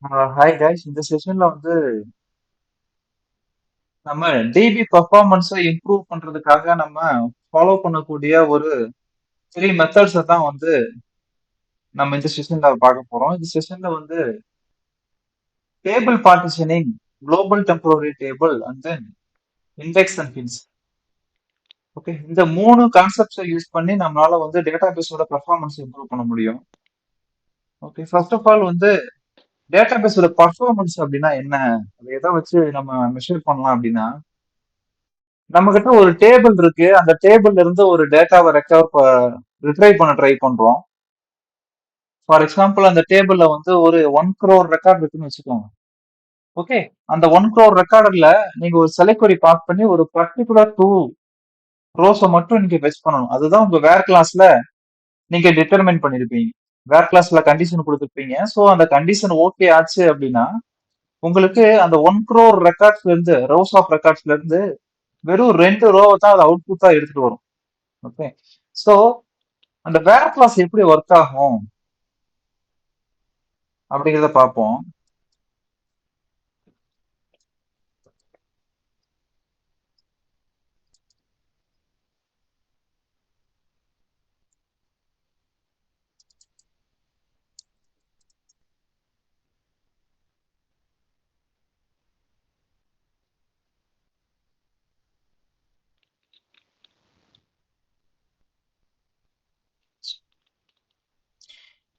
Hi guys, இந்த செஷன்ல வந்து நம்ம டிபி பர்ஃபார்மன்ஸை இம்ப்ரூவ் பண்றதுக்காக நம்ம ஃபாலோ பண்ணக்கூடிய ஒரு த்ரீ மெத்தட்ஸை தான் வந்து நம்ம இந்த செஷன்ல பார்க்க போறோம். இந்த செஷன்ல வந்து table partitioning, global temporary table and then index and hills. Okay, இந்த மூணு கான்செப்ட்ஸை யூஸ் பண்ணி நம்மளால வந்து டேட்டா பேஸோட பர்ஃபார்மன்ஸ் இம்ப்ரூவ் பண்ண முடியும். ஓகே, ஃபர்ஸ்ட் ஆஃப் ஆல் வந்து டேட்டா பேஸோட பர்ஃபார்மன்ஸ் அப்படின்னா என்ன, அதை எதை வச்சு நம்ம மெஷர் பண்ணலாம் அப்படின்னா, நம்ம கிட்ட ஒரு டேபிள் இருக்கு. அந்த டேபிள்ல இருந்து ஒரு டேட்டாவை ரிட்ரைவ் பண்ண ட்ரை பண்றோம். ஃபார் எக்ஸாம்பிள், அந்த டேபிள்ல வந்து ஒரு 1 crore ரெக்கார்ட் இருக்குன்னு வச்சுக்கோங்க. ஓகே, அந்த 1 crore ரெக்கார்டுல நீங்க ஒரு செலக்ட் query பாஸ் பண்ணி ஒரு பர்டிகுலர் 2 rows மட்டும் நீங்க ஃபெச் பண்ணணும். அதுதான் உங்க வேர் கிளாஸ்ல நீங்க டிட்டர்மைன் பண்ணிருப்பீங்க. வேர் கிளாஸ்ல கண்டிஷன் கொடுத்துருப்பீங்க. ஸோ அந்த கண்டிஷன் ஓகே ஆச்சு அப்படின்னா உங்களுக்கு அந்த 1 crore ரெக்கார்ட்ஸ்ல இருந்து, ரோஸ் ஆஃப் ரெக்கார்ட்ஸ்ல இருந்து வெறும் 2 row தான் அது அவுட்புட்டா எடுத்துட்டு வரும். ஓகே, ஸோ அந்த வேர் கிளாஸ் எப்படி ஒர்க் ஆகும் அப்படிங்கிறத பார்ப்போம்.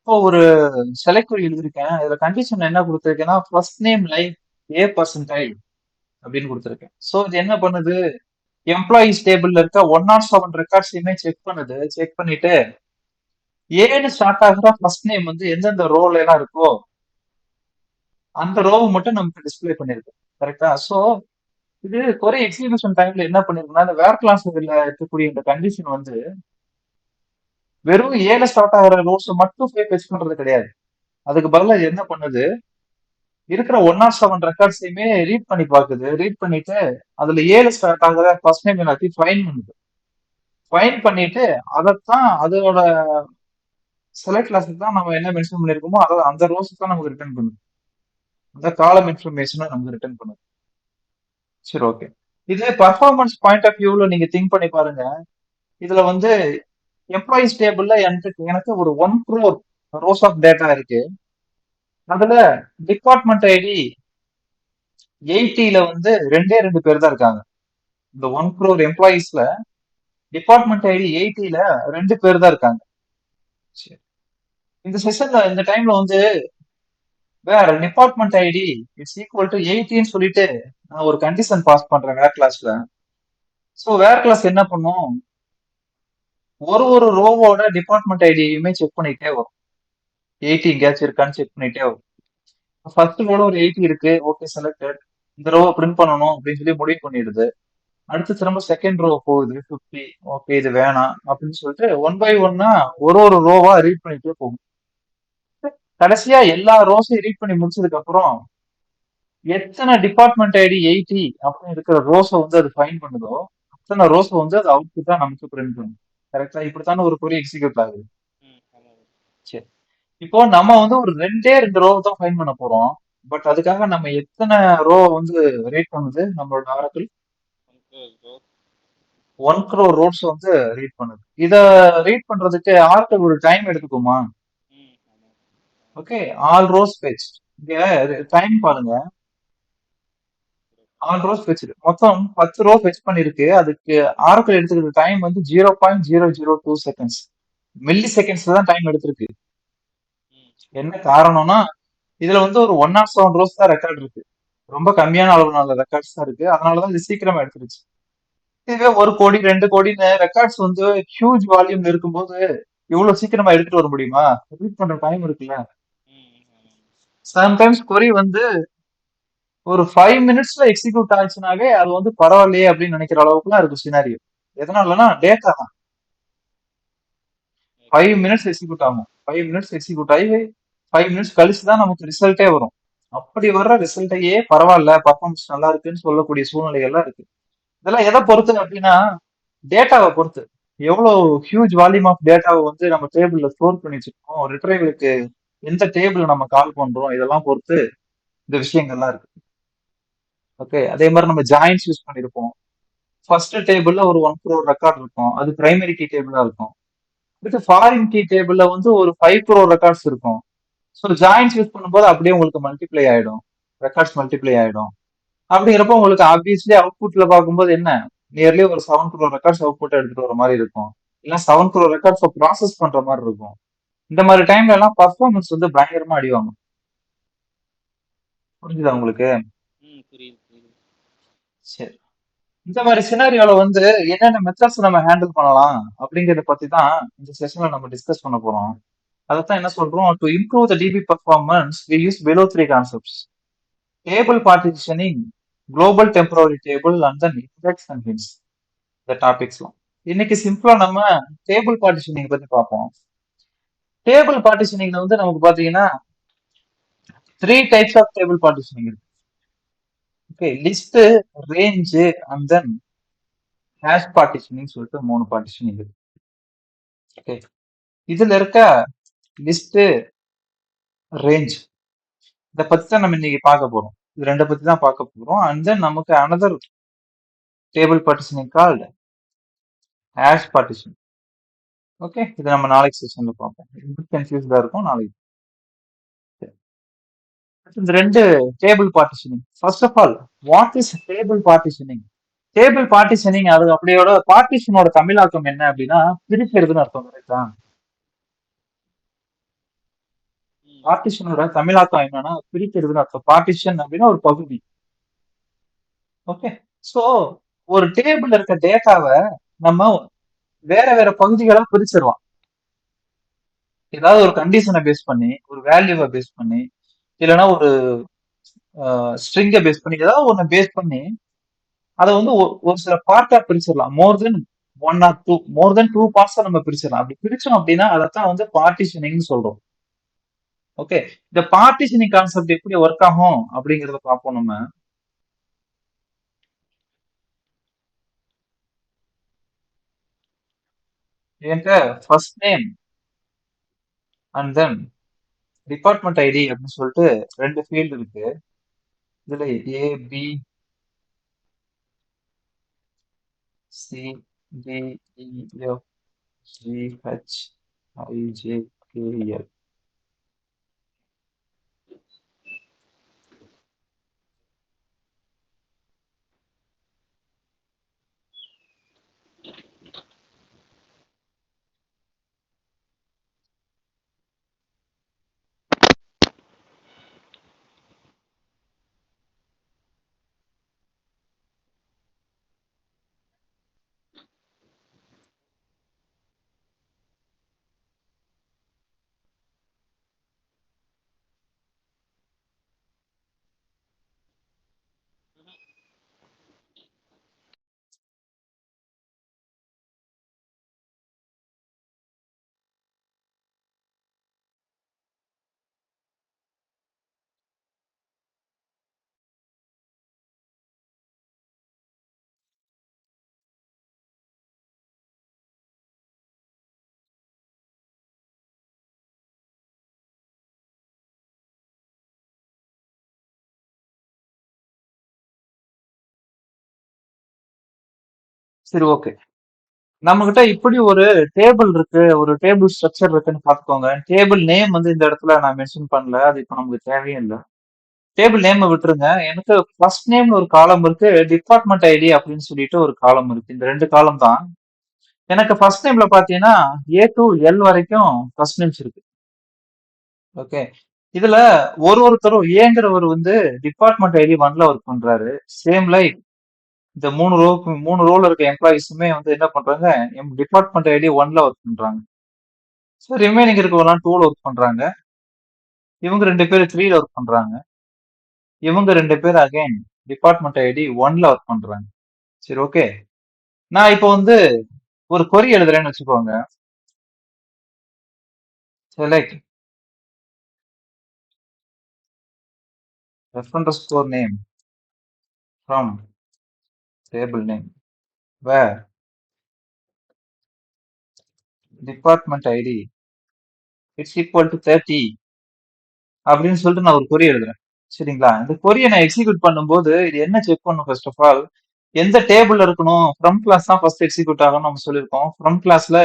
இப்போ ஒரு செலக்ட் query எழுதியிருக்கேன். இதுல கண்டிஷன் என்ன கொடுத்துருக்கேன்னா, ஃபர்ஸ்ட் நேம் லைக் ஏ பர்சன்டைல் அப்படின்னு கொடுத்துருக்கேன். ஸோ இது என்ன பண்ணுது, எம்ப்ளாயிஸ் டேபிள்ல இருக்க 107 ரெக்கார்ட்ஸையுமே செக் பண்ணுது. செக் பண்ணிட்டு ஏன்னு ஸ்டார்ட் ஆகுற ஃபர்ஸ்ட் நேம் வந்து எந்தெந்த ரோல எல்லாம் இருக்கோ அந்த ரோவை மட்டும் நமக்கு டிஸ்ப்ளே பண்ணிருக்கு. கரெக்டா? ஸோ இது குறை எக்ஸிகியூஷன் டைம்ல என்ன பண்ணிருக்குன்னா, இந்த வேர் கிளாஸ் இருக்கக்கூடிய இந்த கண்டிஷன் வந்து வெறும் ஏல ஸ்டார்ட் ஆகிற ரோஸ் மட்டும் போய் ஃபெச் பண்றது கிடையாது. அதுக்கு பதிலா இது என்ன பண்ணுது, இருக்கிற 107 ரெக்கார்ட்ஸையுமே ரீட் பண்ணி பார்க்குது. ரீட் பண்ணிட்டு அதுல ஏல ஸ்டார்ட் ஆகுற ஃபர்ஸ்ட் நேம் எல்லாத்தையும் ஃபைன் பண்ணுது. ஃபைன் பண்ணிட்டு அதைத்தான் அதோட செலக்ட் கிளாஸுக்கு தான் நம்ம என்ன மென்ஷன் பண்ணிருக்கோமோ அதை அந்த ரோஸ் தான் நமக்கு ரிட்டர்ன் பண்ணுது. அந்த காலம் இன்ஃபர்மேஷனை நமக்கு ரிட்டர்ன் பண்ணுது. சரி, ஓகே. இது பர்ஃபார்மன்ஸ் பாயிண்ட் ஆஃப் வியூல நீங்க திங்க் பண்ணி பாருங்க. இதுல வந்து எம்ப்ளாயிஸ் டேபிள்ல எனக்கு ஒரு 1 crore ரோஸ் ஆஃப் டேட்டா இருக்கு. அதுல டிபார்ட்மெண்ட் ஐடி 80ல வந்து ரெண்டு பேர் தான் இருக்காங்க. இந்த 1 crore எம்ப்ளாயிஸ்ல டிபார்ட்மெண்ட் ஐடி 80ல 2 பேர் தான் இருக்காங்க. சரி. இந்த செஷன்ல இந்த டைம்ல வந்து வேற department ID it's equal to 80ன்னு சொல்லிட்டு நான் ஒரு கண்டிஷன் பாஸ் பண்றேன் வேர் கிளாஸ்ல. ஸோ வேர் கிளாஸ் என்ன பண்ணும், ஒரு ரோவோட டிபார்ட்மெண்ட் ஐடியுமே செக் பண்ணிட்டே வரும். 80 எங்கேயாச்சும் இருக்கான்னு செக் பண்ணிட்டே வரும். ஃபர்ஸ்ட் ரோல ஒரு 80 இருக்கு, ஓகே செலக்டட். இந்த ரோவை பிரிண்ட் பண்ணணும் அப்படின்னு சொல்லி முடிவு பண்ணிடுது. அடுத்து திரும்ப செகண்ட் ரோ போகுது 50, ஓகே இது வேணாம் அப்படின்னு சொல்லிட்டு ஒன் பை ஒன்னா ஒரு ரோவா ரீட் பண்ணிட்டே போகும். கடைசியா எல்லா ரோஸையும் ரீட் பண்ணி முடிச்சதுக்கு அப்புறம் எத்தனை டிபார்ட்மெண்ட் ஐடி 80 அப்படின்னு இருக்கிற ரோஸை வந்து அது ஃபைன் பண்ணுதோ அத்தனை ரோஸை வந்து அது அவுட்புட்டா நமக்கு பிரிண்ட் பண்ணும். கரெக்டா? இப்படித்தானே ஒரு கொரி எக்ஸிக்யூட் ஆகுது. சரி, இப்போ நம்ம வந்து ஒரு 2 ரோ தான் ஃபைன் பண்ண போறோம். பட் அதுக்காக நம்ம எத்தனை ரோ வந்து ரீட் பண்ணுது நம்மளோட ஆரக்கிள்? 1 crore ரோட்ஸ் வந்து ரீட் பண்ணுது. இத ரீட் பண்றதுக்கு ஆரக்கிள் ஒரு டைம் எடுத்துக்குமா? Okay, all rows fetch. இங்க டைம் பாருங்க, ஆல் ரோஸ் ஃபெச் மொத்தம் 10 ரோ ஃபெச் பண்ணிருக்கு. அதுக்கு ஆரக்கிள் எடுத்துக்கிற டைம் வந்து 0.002 செகண்ட்ஸ், மில்லி செகண்ட்ஸ் தான் டைம் எடுத்திருக்கு. என்ன காரணம்னா இதுல வந்து ஒரு 107 ரோஸ் தான் ரெக்கார்ட் இருக்கு. ரொம்ப கம்மியான அளவு ரெக்கார்ட்ஸ் தான் இருக்கு. அதனாலதான் இது சீக்கிரமா எடுத்துருச்சு. இதுவே 1 கோடி 2 கோடின்னு ரெக்கார்ட்ஸ் வந்து ஹியூஜ் வால்யூம்ல இருக்கும்போது இவ்வளவு சீக்கிரமா எடுத்துட்டு வர முடியுமா? ரீட் பண்ற டைம் இருக்குல்ல. சம்டைம்ஸ் கொரி வந்து ஒரு 5 மினிட்ஸ்ல எக்ஸிக்யூட் ஆச்சுனாவே அது வந்து பரவாயில்லையே அப்படின்னு நினைக்கிற அளவுக்குலாம் இருக்கும் சினாரியோ. எதனாலனா டேட்டா தான். 5 மினிட்ஸ் எக்ஸிக்யூட் ஆகும். 5 மினிட்ஸ் எக்ஸிக்யூட் ஆகி 5 மினிட்ஸ் கழிச்சு தான் நமக்கு ரிசல்ட்டே வரும். அப்படி வர்ற ரிசல்ட்டையே பரவாயில்ல, பர்ஃபார்மன்ஸ் நல்லா இருக்குன்னு சொல்லக்கூடிய சூழ்நிலைகள்லாம் இருக்கு. இதெல்லாம் எதை பொறுத்து அப்படின்னா டேட்டாவை பொறுத்து. எவ்வளவு ஹியூஜ் வால்யூம் ஆஃப் டேட்டாவை வந்து நம்ம டேபிள்ல ஸ்டோர் பண்ணி வச்சிருக்கோம் ரிட்ரைவலுக்கு எந்த டேபிள் நம்ம கால் பண்றோம் இதெல்லாம் பொறுத்து இந்த விஷயங்கள்லாம் இருக்கு. ஓகே, அதே மாதிரி நம்ம ஜாயின்ஸ் யூஸ் பண்ணிருப்போம். ஃபர்ஸ்ட் டேபிள்ல ஒரு 1 crore ரெக்கார்ட் இருக்கும், அது பிரைமரி கீ டேபிளா இருக்கும். அடுத்து ஃபாரின் கீ டேபிள்ல வந்து ஒரு 5 crore ரெக்கார்ட்ஸ் இருக்கும். ஸோ ஜாயின்ஸ் யூஸ் பண்ணும்போது அப்படியே உங்களுக்கு மல்டிப்ளை ஆயிடும், ரெக்கார்ட்ஸ் மல்டிப்ளை ஆயிடும். அப்படிங்கிறப்ப உங்களுக்கு ஆப்வியஸ்லி அவுட்புட்ல பார்க்கும்போது என்ன, நியர்லி ஒரு 7 crore ரெக்கார்ட்ஸ் அவுட்புட் எடுத்துட்டு வர மாதிரி இருக்கும், இல்ல 7 crore ரெக்கார்ட்ஸ் ப்ராசஸ் பண்ற மாதிரி இருக்கும். இந்த மாதிரி டைம்ல எல்லாம் பர்ஃபார்மன்ஸ் வந்து பயங்கரமா அடிவாங்க. புரிஞ்சுதா உங்களுக்கு? சரி, இந்த மாதிரி சினாரியோல வந்து என்னென்ன மெத்தட்ஸ் நம்ம ஹேண்டில் பண்ணலாம் அப்படிங்கறத பத்தி தான் இந்த செஷன்ல நம்ம டிஸ்கஸ் பண்ண போறோம். அதைத்தான் என்ன சொல்றோம், to improve the DB performance we use below 3 concepts: table partitioning, global temporary table and then index and hints. இந்த டாபிக்ஸ்லாம் இன்னைக்கு சிம்பிளா நம்ம டேபிள் பார்ட்டிஷனிங் பத்தி பார்ப்போம். டேபிள் பார்ட்டிஷனிங்ல வந்து நமக்கு பாத்தீங்கன்னா 3 types ஆஃப் டேபிள் பார்ட்டிஷனிங் இருக்கு. Okay, list, range and then hash partitioning சொல்லிட்டு 3 பார்ட்டிஷனிங் இருக்கு. ஓகே, இதுல இருக்க லிஸ்ட், ரேஞ்ச், இதை பத்தி தான் நம்ம இன்னைக்கு பார்க்க போறோம். இது ரெண்டை பத்தி தான் பார்க்க போறோம். அண்ட் தென் நமக்கு another table partitioning called hash partition. Okay, இது நம்ம நாளைக்கு செஷன்ல பார்ப்போம். கன்ஃபியூஸ்டா இருக்கும் நாளைக்கு. இந்த ரெண்டு table partitioning. First of all, what is table partitioning? Table partitioning அது அப்படியோட பார்ட்டிஷனோட தமிழாக்கம் என்ன அப்படின்னா பிரிக்கிறதுன்னு அர்த்தம். கரெக்டா? பார்ட்டிஷனோட தமிழாக்கம் என்னன்னா பிரிக்கிறதுன்னு அர்த்தம். பார்ட்டிஷன் அப்படின்னா ஒரு பகுதி. ஓகே, சோ ஒரு டேபிள் இருக்க டேட்டாவை நம்ம வேற வேற பகுதிகளா பிரிச்சிடலாம். ஏதாவது ஒரு கண்டிஷனை பேஸ் பண்ணி, ஒரு வேல்யூவை பேஸ் பண்ணி, இல்லைன்னா ஒரு ஸ்ட்ரிங்கை பேஸ் பண்ணி, ஏதாவது ஒண்ணு பேஸ் பண்ணி அதை வந்து ஒரு சில பார்ட்டா பிரிச்சிடலாம். மோர் தென் டூ பார்ட்ஸா நம்ம பிரிச்சிடலாம். அப்படி பிரிச்சோம் அப்படின்னா அதைத்தான் வந்து பார்ட்டிஷனிங் சொல்றோம். ஓகே, இந்த பார்ட்டிஷனிங் கான்செப்ட் எப்படி ஒர்க் ஆகும் அப்படிங்கறத பார்ப்போம் நம்ம. என்கிட்ட first name and then department ID அப்படின்னு சொல்லிட்டு ரெண்டு ஃபீல்டு இருக்கு. இதுல A, B, C, D, E, F, G, H, I, J, K, L. சரி, ஓகே. நம்ம கிட்ட இப்படி ஒரு டேபிள் இருக்கு, ஒரு டேபிள் ஸ்ட்ரக்சர் இருக்குன்னு பாத்துக்கோங்க. டேபிள் நேம் வந்து இந்த இடத்துல நான் மென்ஷன் பண்ணல, அது இப்ப நமக்கு தேவையும் இல்லை. டேபிள் நேம் விட்டுருங்க. எனக்கு ஃபர்ஸ்ட் நேம்னு ஒரு காலம் இருக்கு, டிபார்ட்மெண்ட் ஐடி அப்படின்னு சொல்லிட்டு ஒரு காலம் இருக்கு. இந்த ரெண்டு காலம் தான். எனக்கு ஃபர்ஸ்ட் நேம்ல பாத்தீங்கன்னா ஏ டு எல் வரைக்கும் ஃபர்ஸ்ட் நேம்ஸ் இருக்கு. ஓகே, இதுல ஒருத்தரும் ஏங்கிறவர் வந்து டிபார்ட்மெண்ட் ஐடி 1ல ஒர்க் பண்றாரு. சேம் லைக் இந்த மூணு ரோல இருக்க எம்ப்ளாயிஸுமே வந்து என்ன பண்றாங்க, டிபார்ட்மெண்ட் ஐடி 1ல ஒர்க் பண்றாங்க. ஸோ ரிமைனிங் இருக்கவங்கலாம் 2ல ஒர்க் பண்றாங்க. இவங்க ரெண்டு பேர் 3ல ஒர்க் பண்றாங்க. இவங்க ரெண்டு பேர் அகைன் டிபார்ட்மெண்ட் ஐடி 1ல ஒர்க் பண்றாங்க. சரி, ஓகே. நான் இப்போ வந்து ஒரு கொரி எழுதுறேன்னு வச்சுக்கோங்க. Select ref_name from table name where department ID it's equal to 30 அப்படின்னு சொல்லிட்டு நான் ஒரு கொரி எழுதுறேன். சரிங்களா? இந்த கொரியை நான் எக்ஸிக்யூட் பண்ணும்போது இது என்ன செக் பண்ணும் ஃபர்ஸ்ட் ஆஃப் ஆல், எந்த டேபிள் இருக்கணும், ஃப்ரம் கிளாஸ் தான் ஃபர்ஸ்ட் எக்ஸிக்யூட் ஆகும்னு நம்ம சொல்லியிருக்கோம். ஃப்ரம் கிளாஸ்ல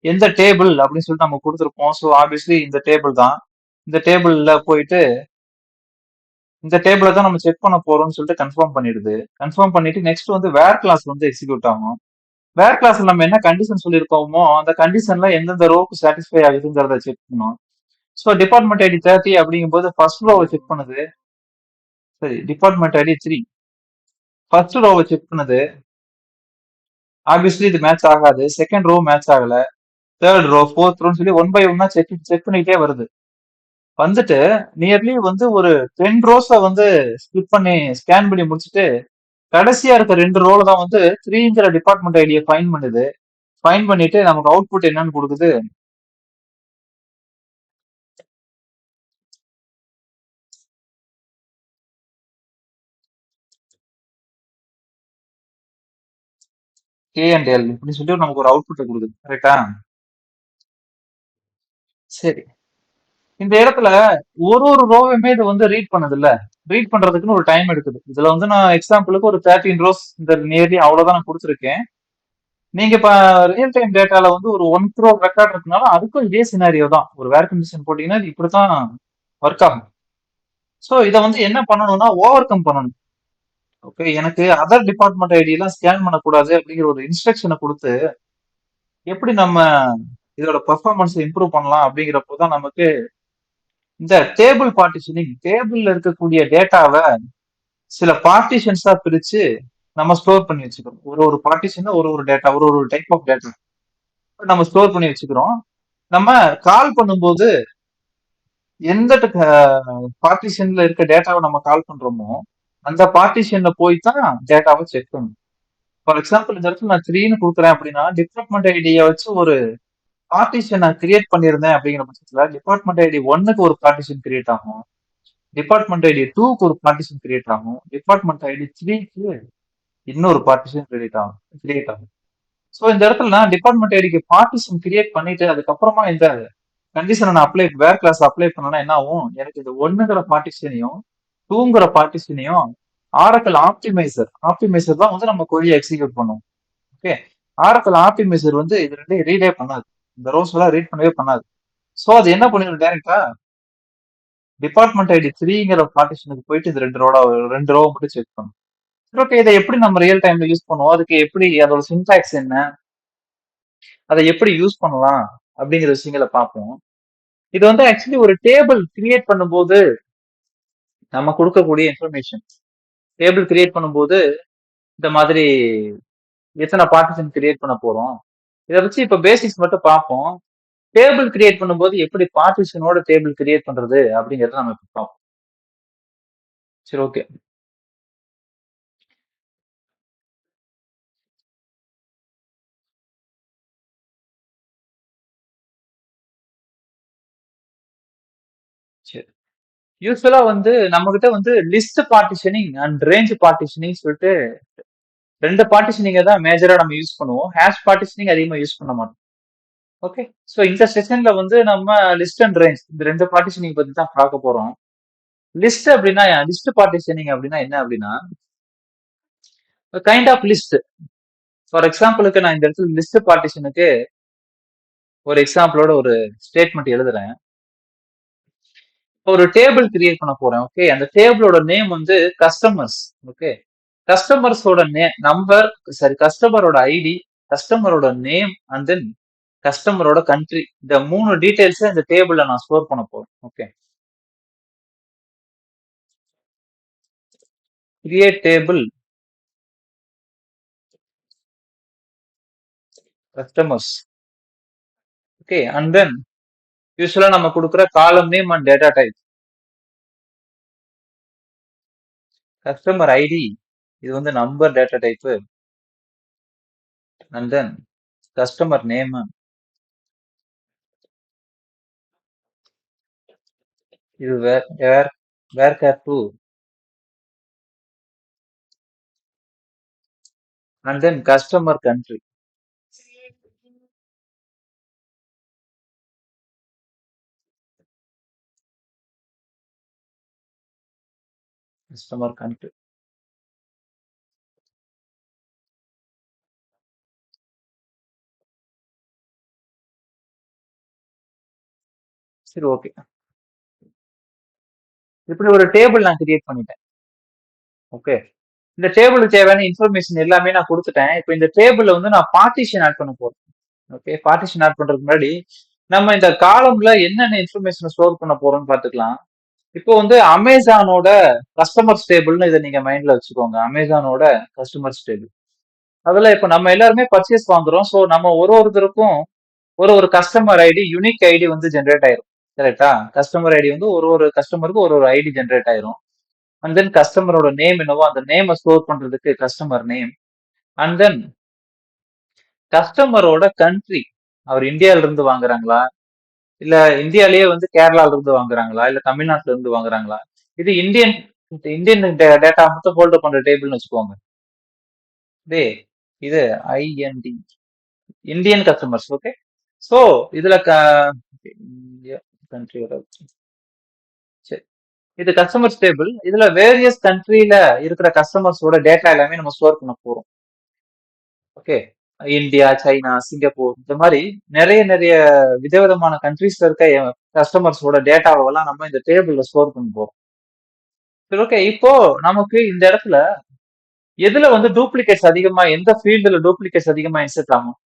எந்த டேபிள் அப்படின்னு சொல்லிட்டு நம்ம கொடுத்துருப்போம். ஸோ ஆப்வியஸ்லி இந்த டேபிள் தான். இந்த டேபிள்ல போயிட்டு இந்த டேபிளை தான் நம்ம செக் பண்ண போறோம்னு சொல்லிட்டு கன்ஃபார்ம் பண்ணிடுது. கன்ஃபார்ம் பண்ணிட்டு நெக்ஸ்ட் வந்து வேர் கிளாஸ் வந்து எக்ஸிக்யூட் ஆகும். வேர் கிளாஸ்ல நம்ம என்ன கண்டிஷன் சொல்லியிருக்கோமோ அந்த கண்டிஷன்ல எந்தெந்த ரோக்கு சாட்டிஸ்ஃபை ஆகுதுங்கிறத செக் பண்ணும். ஸோ டிபார்ட்மெண்ட் ஐடி 30 அப்படிங்கும்போது ஃபர்ஸ்ட் ரோவை செக் பண்ணுது. சரி, டிபார்ட்மெண்ட் ஐடி 3 ஃபர்ஸ்ட் ரோவை செக் பண்ணுது. ஆப்வியஸ்லி இது மேட்ச் ஆகாது. செகண்ட் ரோ மேட்ச் ஆகல. தேர்ட் ரோ, ஃபோர்த் ரோன்னு சொல்லி ஒன் பை ஒன்னா செக் செக் பண்ணிட்டே வருது. வந்துட்டு நியர்லி வந்து ஒரு 10 ரோஸை வந்து ஸ்கிப் பண்ணி ஸ்கேன் பண்ணி முடிச்சுட்டு கடைசியா இருக்க 2 ரோல தான் வந்து 3ங்கிற டிபார்ட்மெண்ட் ஐடியை ஃபைன் பண்ணுது. ஃபைன் பண்ணிட்டு நமக்கு அவுட்புட் என்னன்னு கொடுக்குது. கே அண்ட் எல் இப்படின்னு சொல்லிட்டு நமக்கு ஒரு அவுட்புட் கொடுக்குது. கரெக்டா? சரி, இந்த இடத்துல ஒரு ஒரு ரோவையுமே இது வந்து ரீட் பண்ணுது இல்ல, ரீட் பண்றதுக்குன்னு ஒரு டைம் எடுக்குது. இதுல வந்து நான் எக்ஸாம்பிளுக்கு ஒரு 13 ரோஸ் இந்த நியர்லி அவ்வளவுதான் நான் கொடுத்துருக்கேன். நீங்க இப்ப ரியல் டைம் டேட்டால வந்து ஒரு 1 crore ரெக்கார்ட் இருக்குனால அதுக்கும் இதே சினாரியோ தான். ஒரு வேர் கண்டிஷன் போட்டீங்கன்னா இது இப்படித்தான் ஒர்க் ஆகும். சோ இதை வந்து என்ன பண்ணணும்னா ஓவர் கம் பண்ணணும். ஓகே, எனக்கு அதர் டிபார்ட்மெண்ட் ஐடி எல்லாம் ஸ்கேன் பண்ணக்கூடாது அப்படிங்கிற ஒரு இன்ஸ்ட்ரக்ஷனை கொடுத்து எப்படி நம்ம இதோட பெர்ஃபார்மன்ஸ் இம்ப்ரூவ் பண்ணலாம் அப்படிங்கிறப்போ தான் நமக்கு இந்த டேபிள் பார்ட்டிஷனிங், டேபிள்ல இருக்கக்கூடிய டேட்டாவை சில பார்ட்டிஷன்ஸா பிரிச்சு நம்ம ஸ்டோர் பண்ணி வச்சுக்கிறோம். ஒரு ஒரு பார்ட்டிஷன்ல ஒரு ஒரு டேட்டா, ஒரு ஒரு டைப் ஆஃப் டேட்டா நம்ம ஸ்டோர் பண்ணி வச்சுக்கிறோம். நம்ம கால் பண்ணும்போது எந்த பார்ட்டிஷன்ல இருக்க டேட்டாவை நம்ம கால் பண்றோமோ அந்த பார்ட்டிஷன்ல போய் தான் டேட்டாவை செக் பண்ணணும். ஃபார் எக்ஸாம்பிள் இந்த இடத்துல நான் 3ன்னு கொடுக்குறேன் அப்படின்னா டிபார்ட்மெண்ட் ஐடியை வச்சு ஒரு பார்ட்டிஷன் நான் கிரியேட் பண்ணியிருந்தேன் அப்படிங்கிற பட்சத்துல டிபார்ட்மெண்ட் ஐடி 1க்கு ஒரு பார்ட்டிஷன் கிரியேட் ஆகும், டிபார்ட்மெண்ட் ஐடி 2க்கு ஒரு பார்ட்டிஷன் கிரியேட் ஆகும், டிபார்ட்மெண்ட் ஐடி 3க்கு இன்னொரு பார்ட்டிஷன் கிரியேட் ஆகும். ஸோ இந்த இடத்துல நான் டிபார்ட்மெண்ட் ஐடிக்கு பார்ட்டிஷன் கிரியேட் பண்ணிட்டு அதுக்கப்புறமா இந்த கண்டிஷனை நான் வேர் கிளாஸ் அப்ளை பண்ணனா என்ன ஆகும், எனக்கு இந்த 1ங்கிற பார்ட்டிஷனையும் 2ங்கிற பார்ட்டிஷனையும் ஆரக்கல் ஆப்டிமைசர் தான் வந்து நம்ம கொரியை எக்ஸிக்யூட் பண்ணுவோம். ஓகே, ஆரக்கல் ஆப்டிமைசர் வந்து இது ரெண்டையும் ரீடே பண்ணாது, இந்த ரோஸ் எல்லாம் ரீட் பண்ணவே பண்ணாது. ஸோ அது என்ன பண்ணிடும், டைரக்டா டிபார்ட்மெண்ட் ஐடி 3ங்கிற பார்ட்டிஷனுக்கு போயிட்டு இது 2 ரோ மட்டும் செக் பண்ணும். ஓகே, இதை எப்படி நம்ம ரியல் டைம்ல யூஸ் பண்ணுவோம், அதுக்கு எப்படி அதோட சின்டாக்ஸ் என்ன, அதை எப்படி யூஸ் பண்ணலாம் அப்படிங்கிற விஷயங்களை பார்ப்போம். இது வந்து ஆக்சுவலி ஒரு டேபிள் கிரியேட் பண்ணும்போது நம்ம கொடுக்கக்கூடிய இன்ஃபர்மேஷன். டேபிள் கிரியேட் பண்ணும்போது இந்த மாதிரி எத்தனை பார்ட்டிஷன் கிரியேட் பண்ண போறோம், இதை வச்சு இப்ப பேசிக்ஸ் மட்டும் பார்ப்போம். டேபிள் கிரியேட் பண்ணும்போது எப்படி பார்ட்டிஷனோட டேபிள் கிரியேட் பண்றது அப்படிங்கறத நம்ம இப்ப பார்ப்போம். சரி, ஓகே. சரி, யூஸ்வலா வந்து நம்ம கிட்ட வந்து list partitioning and range partitioning சொல்லிட்டு 2 பார்ட்டிஷனிங்க தான் மேஜரா நம்ம யூஸ் பண்ணுவோம். ஹேஷ் பார்ட்டிஷனிங் அதிகமா யூஸ் பண்ண மாட்டோம். ஓகே, ஸோ இந்த செஷன்ல வந்து நம்ம லிஸ்ட் அண்ட் ரேஞ்ச் இந்த 2 பார்ட்டிஷனிங் பத்தி தான் பார்க்க போறோம். லிஸ்ட் அப்படின்னா லிஸ்ட் பார்ட்டிஷனிங் அப்படின்னா என்ன அப்படின்னா கைண்ட் ஆஃப் லிஸ்ட். ஃபார் எக்ஸாம்பிளுக்கு நான் இந்த இடத்துல லிஸ்ட் பார்ட்டிஷனுக்கு ஒரு எக்ஸாம்பிளோட ஒரு ஸ்டேட்மெண்ட் எழுதுறேன். ஒரு டேபிள் கிரியேட் பண்ண போறேன். ஓகே, அந்த டேபிளோட நேம் வந்து கஸ்டமர்ஸ். ஓகே, கஸ்டமர்ஸோட நம்பர், சாரி, கஸ்டமரோட ஐடி, கஸ்டமரோட நேம் அண்ட் தென் கஸ்டமரோட கண்ட்ரி, இந்த 3 டீடைல்ஸ் இந்த டேபிள்ல நான் ஸ்டோர் பண்ண போறேன். Okay, create table customers. Okay, and then யூஸ்வலா நம்ம கொடுக்குற column name and data type, customer ID இது வந்து number data type, and then customer name இது varchar 2 and then customer country. Customer country. சரி, ஓகே. இப்படி ஒரு டேபிள் நான் கிரியேட் பண்ணிட்டேன். ஓகே. இந்த டேபிளுக்கு தேவையான இன்ஃபர்மேஷன் எல்லாமே நான் கொடுத்துட்டேன். இப்போ இந்த டேபிள்ல வந்து நான் பார்ட்டிஷன் ஆட் பண்ண போறேன். ஓகே. பார்ட்டிஷன் ஆட் பண்றதுக்கு முன்னாடி நம்ம இந்த காலம்ல என்னென்ன இன்ஃபர்மேஷன் ஸ்டோர் பண்ண போறோம்னு பார்த்துக்கலாம். இப்போ வந்து அமேசானோட கஸ்டமர்ஸ் டேபிள்னு இதை நீங்க மைண்ட்ல வச்சுக்கோங்க. அமேசானோட கஸ்டமர்ஸ் டேபிள். அதுல இப்போ நம்ம எல்லாருமே பர்ச்சேஸ் வாங்குறோம். ஸோ நம்ம ஒருத்தருக்கும் ஒரு கஸ்டமர் ஐடி, யூனிக் ஐடி வந்து ஜென்ரேட் ஆயிரும். கரெக்டா? கஸ்டமர் ஐடி வந்து ஒரு கஸ்டமருக்கு ஒரு ஐடி ஜென்ரேட் ஆயிரும். அண்ட் தென் கஸ்டமரோட நேம் என்னவோ அந்த நேமை ஸ்டோர் பண்றதுக்கு கஸ்டமர் நேம். அண்ட் தென் கஸ்டமரோட கண்ட்ரி, அவர் இந்தியால இருந்து வாங்குறாங்களா, இல்ல இந்தியாலயே வந்து கேரளால இருந்து வாங்குறாங்களா, இல்ல தமிழ்நாட்டுல இருந்து வாங்குறாங்களா, இது இந்தியன் இந்தியன் டேட்டா மட்டும் ஹோல்ட் பண்ற டேபிள்னு வச்சுக்கோங்க. டே இது INT Indian customers. Okay. So இதுல இந்தியா கண்ட்ரியோட, சரி, இது கஸ்டமர்ஸ் டேபிள். இதுல வேரியஸ் கண்ட்ரில இருக்கிற கஸ்டமர்ஸோட டேட்டா எல்லாமே நம்ம ஸ்டோர் பண்ண போறோம். ஓகே. இந்தியா, சைனா, சிங்கப்பூர், இந்த மாதிரி நிறைய நிறைய விதவிதமான கண்ட்ரீஸ்ல இருக்க கஸ்டமர்ஸோட டேட்டாவெல்லாம் நம்ம இந்த டேபிள்ல ஸ்டோர் பண்ண போறோம். சரி, ஓகே. இப்போ நமக்கு இந்த இடத்துல எதுல வந்து டூப்ளிகேட்ஸ் அதிகமா, எந்த ஃபீல்டுல டூப்ளிகேட்ஸ் அதிகமா இன்செர்ட் ஆகும்?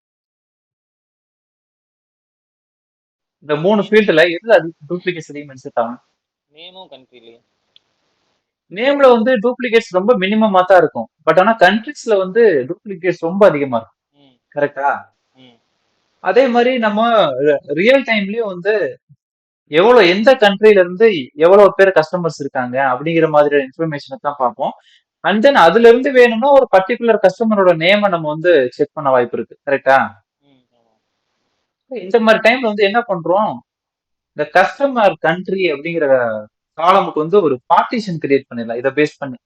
இந்த 3 ஃபீல்டுல எதுல டூப்ளிகேட்ஸ் அதிகமா இன்செர்ட் ஆகும்? நேமும் கண்ட்ரிலையும். நேம்ல வந்து டூப்ளிகேட்ஸ் ரொம்ப மினிமமா தான் இருக்கும். பட் ஆனா கண்ட்ரிஸ்ல வந்து டூப்ளிகேட்ஸ் ரொம்ப அதிகமா இருக்கும். ம் கரெக்டா? ம் அதே மாதிரி நம்ம ரியல் டைம்லயும் வந்து எவ்வளவு எந்த கண்ட்ரில இருந்து எவ்வளவு பேர் கஸ்டமர்ஸ் இருக்காங்க அப்படிங்கிற மாதிரி இன்ஃபர்மேஷனை தான் பார்ப்போம். அண்ட் தென் அதுல இருந்து வேணும்னா ஒரு பர்டிகுலர் கஸ்டமரோட நேமை நம்ம வந்து செக் பண்ண வாய்ப்பு இருக்கு. கரெக்டா? ம் ஆமாம். இந்த மாதிரி டைம்ல வந்து என்ன பண்றோம், இந்த கஸ்டமர் கண்ட்ரி அப்படிங்கிற காலமுக்கு வந்து ஒரு பார்ட்டிஷன் கிரியேட் பண்ணிடலாம் இதை பேஸ் பண்ணி.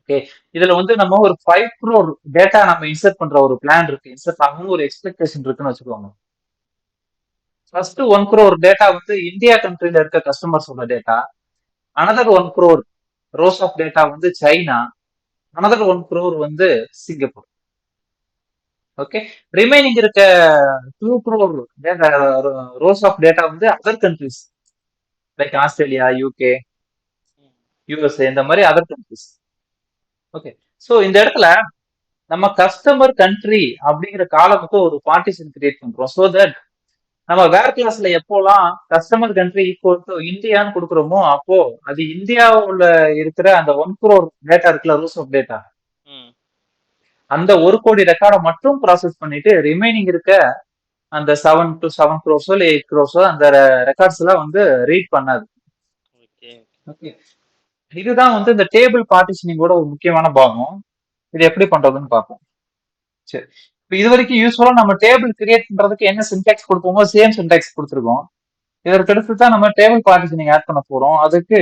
ஓகே. இதுல வந்து நம்ம ஒரு 5 crore டேட்டா நம்ம இன்சர்ட் பண்ற ஒரு பிளான் இருக்கு, இன்சர்ட் ஆகணும் ஒரு எக்ஸ்பெக்டேஷன் இருக்குன்னு வச்சுக்கோங்க. ஃபர்ஸ்ட் 1 crore டேட்டா வந்து இந்தியா கண்ட்ரில இருக்க கஸ்டமர்ஸோட data. Another 1 crore rows of data வந்து சைனா. அனதர் 1 crore வந்து சிங்கப்பூர். ஓகே. ரிமைனிங் இருக்க 2 crore ரோஸ் ஆஃப் டேட்டா வந்து other countries like Australia, UK, um USA, இந்த மாதிரி அதர் கண்ட்ரிஸ். ஓகே. சோ இந்த இடத்துல நம்ம கஸ்டமர் கண்ட்ரி அப்படிங்கிற காலமுக்கு ஒரு பார்ட்டிஷன் கிரியேட் பண்றோம். சோ தட் நம்ம வேர் கிளாஸ்ல எப்போலாம் கஸ்டமர் கண்ட்ரி ஈக்குவல் டு இந்தியான்னு கொடுக்குறோமோ அப்போ அது இந்தியாவுல இருக்கிற அந்த 1 crore டேட்டா இருக்குல்ல, ரூஸ் ஆஃப் டேட்டா, ம் அந்த 1 கோடி ரெக்கார்டை மட்டும் ப்ராசஸ் பண்ணிட்டு ரிமைனிங் இருக்க அந்த 7 to 7 crores இல்ல 8 crores அந்த ரெக்கார்ட்ஸ் எல்லாம் வந்து ரீட் பண்ணாது. ஓகே. ஓகே. இதுதான் வந்து இந்த டேபிள் பார்ட்டிஷனிங்கோட ஒரு முக்கியமான பாகம். இது எப்படி பண்றதுன்னு பார்ப்போம். சரி. இப்போ இது வரைக்கும் யூஸ்வலா நம்ம டேபிள் கிரியேட் பண்றதுக்கு என்ன சின்டாக்ஸ் கொடுப்போமோ சேம் சின்டாக்ஸ் கொடுத்துருக்கோம். இதற்கு அடுத்து தான் நம்ம டேபிள் பார்ட்டிஷனிங் ஆட் பண்ண போறோம். அதுக்கு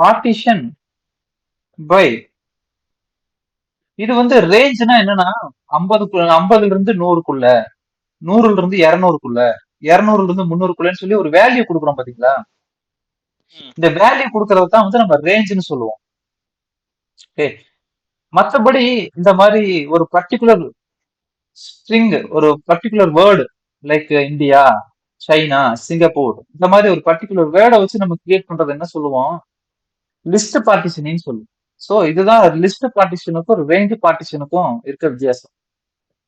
பார்ட்டிஷன் பை, இது வந்து ரேஞ்ச்னா என்னன்னா 50ல இருந்து 100க்குள்ள, 100ல இருந்து 200க்குள்ள, 200ல இருந்து 300க்குள்ளன்னு சொல்லி ஒரு வேல்யூ கொடுக்குறோம் பாத்தீங்களா? ம் இந்த வேல்யூ கொடுக்கறது தான் வந்து நம்ம ரேஞ்ச்னு சொல்லுவோம். ஓகே. மற்றபடி இந்த மாதிரி ஒரு பர்டிகுலர் ஸ்ட்ரிங், ஒரு particular word like India, China, Singapore, இந்த மாதிரி ஒரு பர்டிகுலர் வேர்டை வச்சு நம்ம கிரியேட் பண்றது என்ன சொல்லுவோம், லிஸ்ட் பார்ட்டிஷனிங் சொல்லுவோம். சோ இதுதான் லிஸ்ட் பார்ட்டிஷனுக்கும் ரேஞ்ச் பார்ட்டிஷனுக்கும் இருக்க வித்தியாசம்.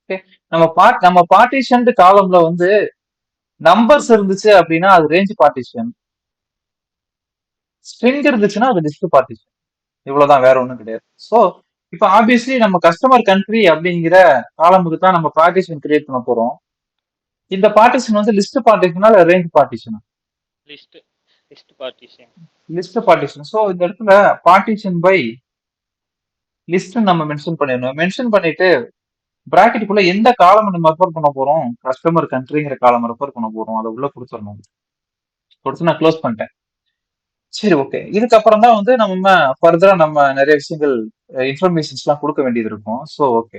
ஓகே. நம்ம பார்ட்டிஷன் காலம்ல வந்து நம்பர்ஸ் இருந்துச்சு அப்படின்னா அது ரேஞ்ச் பார்ட்டிஷன், ஸ்ட்ரிங் இருந்துச்சுன்னா அது லிஸ்ட் பார்ட்டிஷன். இவ்வளவுதான், வேற ஒண்ணும் கிடையாது. சோ இப்போ ஆப்வியஸ்லி நம்ம கஸ்டமர் கண்ட்ரி அப்படிங்கிற காலமுக்கு தான் நம்ம பார்ட்டிஷன் கிரியேட் பண்ண போறோம். இந்த பார்ட்டிஷன் வந்து லிஸ்ட் பார்ட்டிஷனா இல்ல ரேஞ்ச் பார்ட்டிஷனா? List list partition. List partition. So இந்த இடத்துல பார்ட்டிஷன் பை லிஸ்ட் நம்ம மென்ஷன் பண்ணிடணும். மென்ஷன் பண்ணிட்டு பிராக்கெட்டுக்குள்ள எந்த காலம் நம்ம ரெஃபர் பண்ண போறோம், கஸ்டமர் கண்ட்ரிங்கிற காலம் ரெஃபர் பண்ண போறோம், அதை உள்ள கொடுத்துடணும். கொடுத்து நான் க்ளோஸ் பண்ணிட்டேன். சரி, ஓகே. இதுக்கப்புறம் தான் வந்து நம்ம ஃபர்தரா நம்ம நிறைய விஷயங்கள் இன்ஃபர்மேஷன்ஸ் எல்லாம் கொடுக்க வேண்டியது இருக்கும். So okay.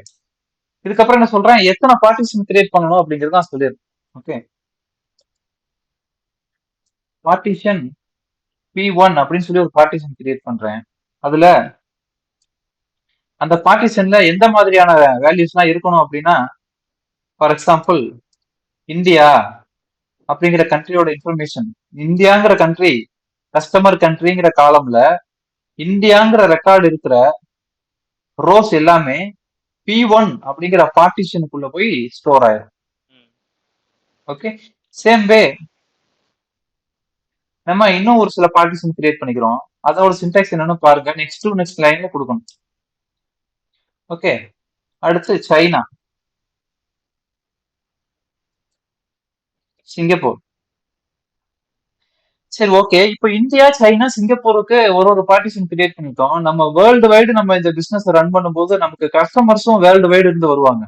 இதுக்கப்புறம் என்ன சொல்றேன், எத்தனை பார்ட்டிஷன் கிரியேட் பண்ணணும் அப்படிங்கறத நான் சொல்லிடுறேன். ஓகே. பார்ட்டிஷன் P1 அப்படின்னு சொல்லி ஒரு பார்ட்டிஷன் கிரியேட் பண்றேன். அதுல அந்த பார்ட்டிஷன்ல எந்த மாதிரியான வேல்யூஸ்லாம் இருக்கணும் அப்படின்னா, ஃபார் எக்ஸாம்பிள் இந்தியா அப்படிங்கிற கண்ட்ரியோட இன்ஃபர்மேஷன், இந்தியாங்கிற கண்ட்ரி கஸ்டமர் கண்ட்ரிங்கிற காலம்ல இந்தியாங்கிற ரெக்கார்டு இருக்கிற ரோஸ் எல்லாமே P1 அப்படிங்கிற பார்ட்டிஷனுக்குள்ள போய் ஸ்டோர் ஆயிரும். ம் ஓகே, ஓகே சேம் வே நம்ம இன்னும் ஒரு சில பார்ட்டிஷன் கிரியேட் பண்ணிக்கிறோம். அதோட சின்டாக்ஸ் என்னன்னு பாருங்க. நெக்ஸ்ட் டு நெக்ஸ்ட் லைன்ல கொடுக்கணும். ஓகே, அடுத்து சைனா, சிங்கப்பூர். சரி, ஓகே. இப்போ இந்தியா, சைனா, சிங்கப்பூருக்கு ஒரு ஒரு பார்ட்டிஷன் கிரியேட் பண்ணிட்டோம். நம்ம வேர்ல்டு வைடு நம்ம இந்த பிசினஸ் ரன் பண்ணும்போது நமக்கு கஸ்டமர்ஸும் வேர்ல்டு வைடு இருந்து வருவாங்க.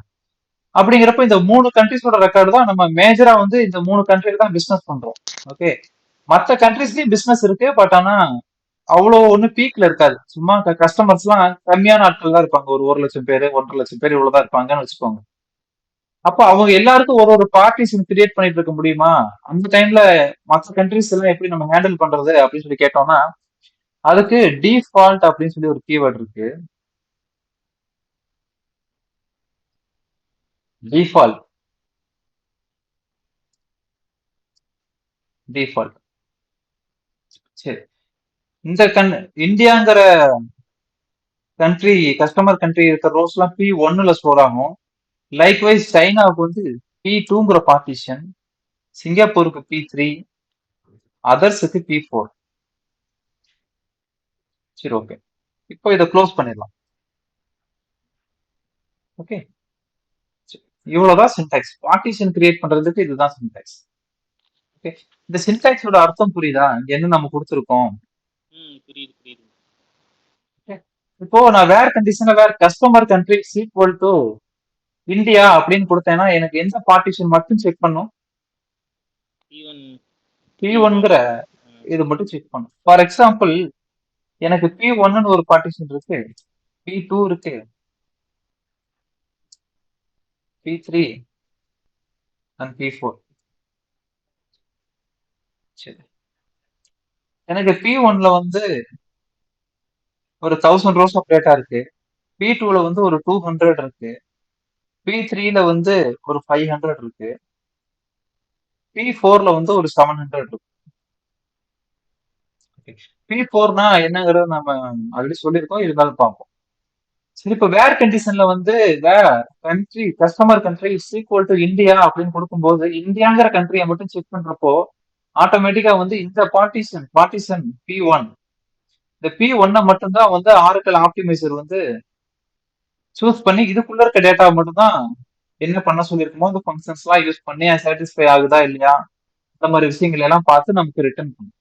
அப்படிங்கிறப்ப இந்த 3 கண்ட்ரிஸோட ரெக்கார்டு தான் நம்ம மேஜரா வந்து இந்த 3 கண்ட்ரில தான் பிசினஸ் பண்றோம். ஓகே, மற்ற கண்ட்ரிஸ்லயும் பிசினஸ் இருக்கு. பட் ஆனா அவ்வளோ ஒன்றும் பீக்ல இருக்காது. சும்மா கஸ்டமர்ஸ் எல்லாம் கம்மியான ஆட்கள் தான் இருப்பாங்க. ஒரு 1,00,000 பேரு, 1,50,000 பேர் இவ்வளவுதான் இருப்பாங்கன்னு வச்சுக்கோங்க. அப்ப அவங்க எல்லாருக்கும் ஒரு ஒரு பார்ட்டிஷன் கிரியேட் பண்ணிட்டு இருக்க முடியுமா? அந்த டைம்ல மற்ற கண்ட்ரிஸ் எல்லாம் எப்படி நம்ம ஹேண்டில் பண்றது அப்படின்னு சொல்லி கேட்டோம்னா, அதுக்கு டிஃபால்ட் அப்படின்னு சொல்லி ஒரு கீவேர்ட் இருக்கு. Default, default. சரி, இந்த இந்தியாங்கிற கண்ட்ரி கஸ்டமர் கண்ட்ரி இருக்கிற ரோஸ் எல்லாம் P1ல ஸ்டோர் ஆகும். லைக்வைஸ் சைனாவுக்கு வந்து P2ங்கிற பார்ட்டிஷன், சிங்கப்பூருக்கு P3, அதர்ஸுக்கு P4. சரி, ஓகே. இப்போ இதை க்ளோஸ் பண்ணிடலாம். ஓகே, இவ்வளவுதான் சின்டாக்ஸ். பார்ட்டிஷன் கிரியேட் பண்றதுக்கு இதுதான் சின்டாக்ஸ். ஓகே, இந்த சின்டாக்ஸோட அர்த்தம் புரியுதா? இங்க என்ன நம்ம கொடுத்துருக்கோம்? ம் புரியுது புரியுது. Okay. இப்போ நான் வேர் கண்டிஷன்ல where customer country equal to India அப்படின்னு கொடுத்தேன்னா எனக்கு எந்த பார்ட்டிஷன் மட்டும் செக் பண்ணும்? P1 P1 P1ங்கிற இது மட்டும் செக் பண்ணும். ஃபார் எக்ஸாம்பிள் எனக்கு P1ன்னு ஒரு பார்ட்டிஷன் இருக்கு, P2 இருக்கு, P3 அண்ட் P4. சரி, எனக்கு P1ல வந்து ஒரு 1000 ரோஸ் ஆஃப் டேட்டா இருக்கு, P2ல வந்து ஒரு 200 இருக்கு, P3ல வந்து ஒரு 500 இருக்கு, P4ல வந்து ஒரு 700 இருக்கு. P4னா என்னங்கிறத நம்ம ஆல்ரெடி சொல்லியிருக்கோம், இருந்தாலும் பார்ப்போம். சரி, இப்போ வேர் கண்டிஷன்ல வந்து where country customer country equal to India அப்படின்னு கொடுக்கும்போது இந்தியாங்கிற கண்ட்ரியை மட்டும் செக் பண்றப்போ ஆட்டோமேட்டிக்கா வந்து இந்த பார்ட்டிஷன் P1, இந்த P1 மட்டும்தான் வந்து ஆரக்கிள் ஆப்டிமைசர் வந்து சூஸ் பண்ணி இதுக்குள்ள இருக்க டேட்டா மட்டும் தான் என்ன பண்ண சொல்லியிருக்குமோ அந்த ஃபங்க்ஷன்ஸ் எல்லாம் யூஸ் பண்ணி சாட்டிஸ்ஃபை ஆகுதா இல்லையா இந்த மாதிரி விஷயங்கள் எல்லாம் பார்த்து நமக்கு ரிட்டர்ன் பண்ணும்.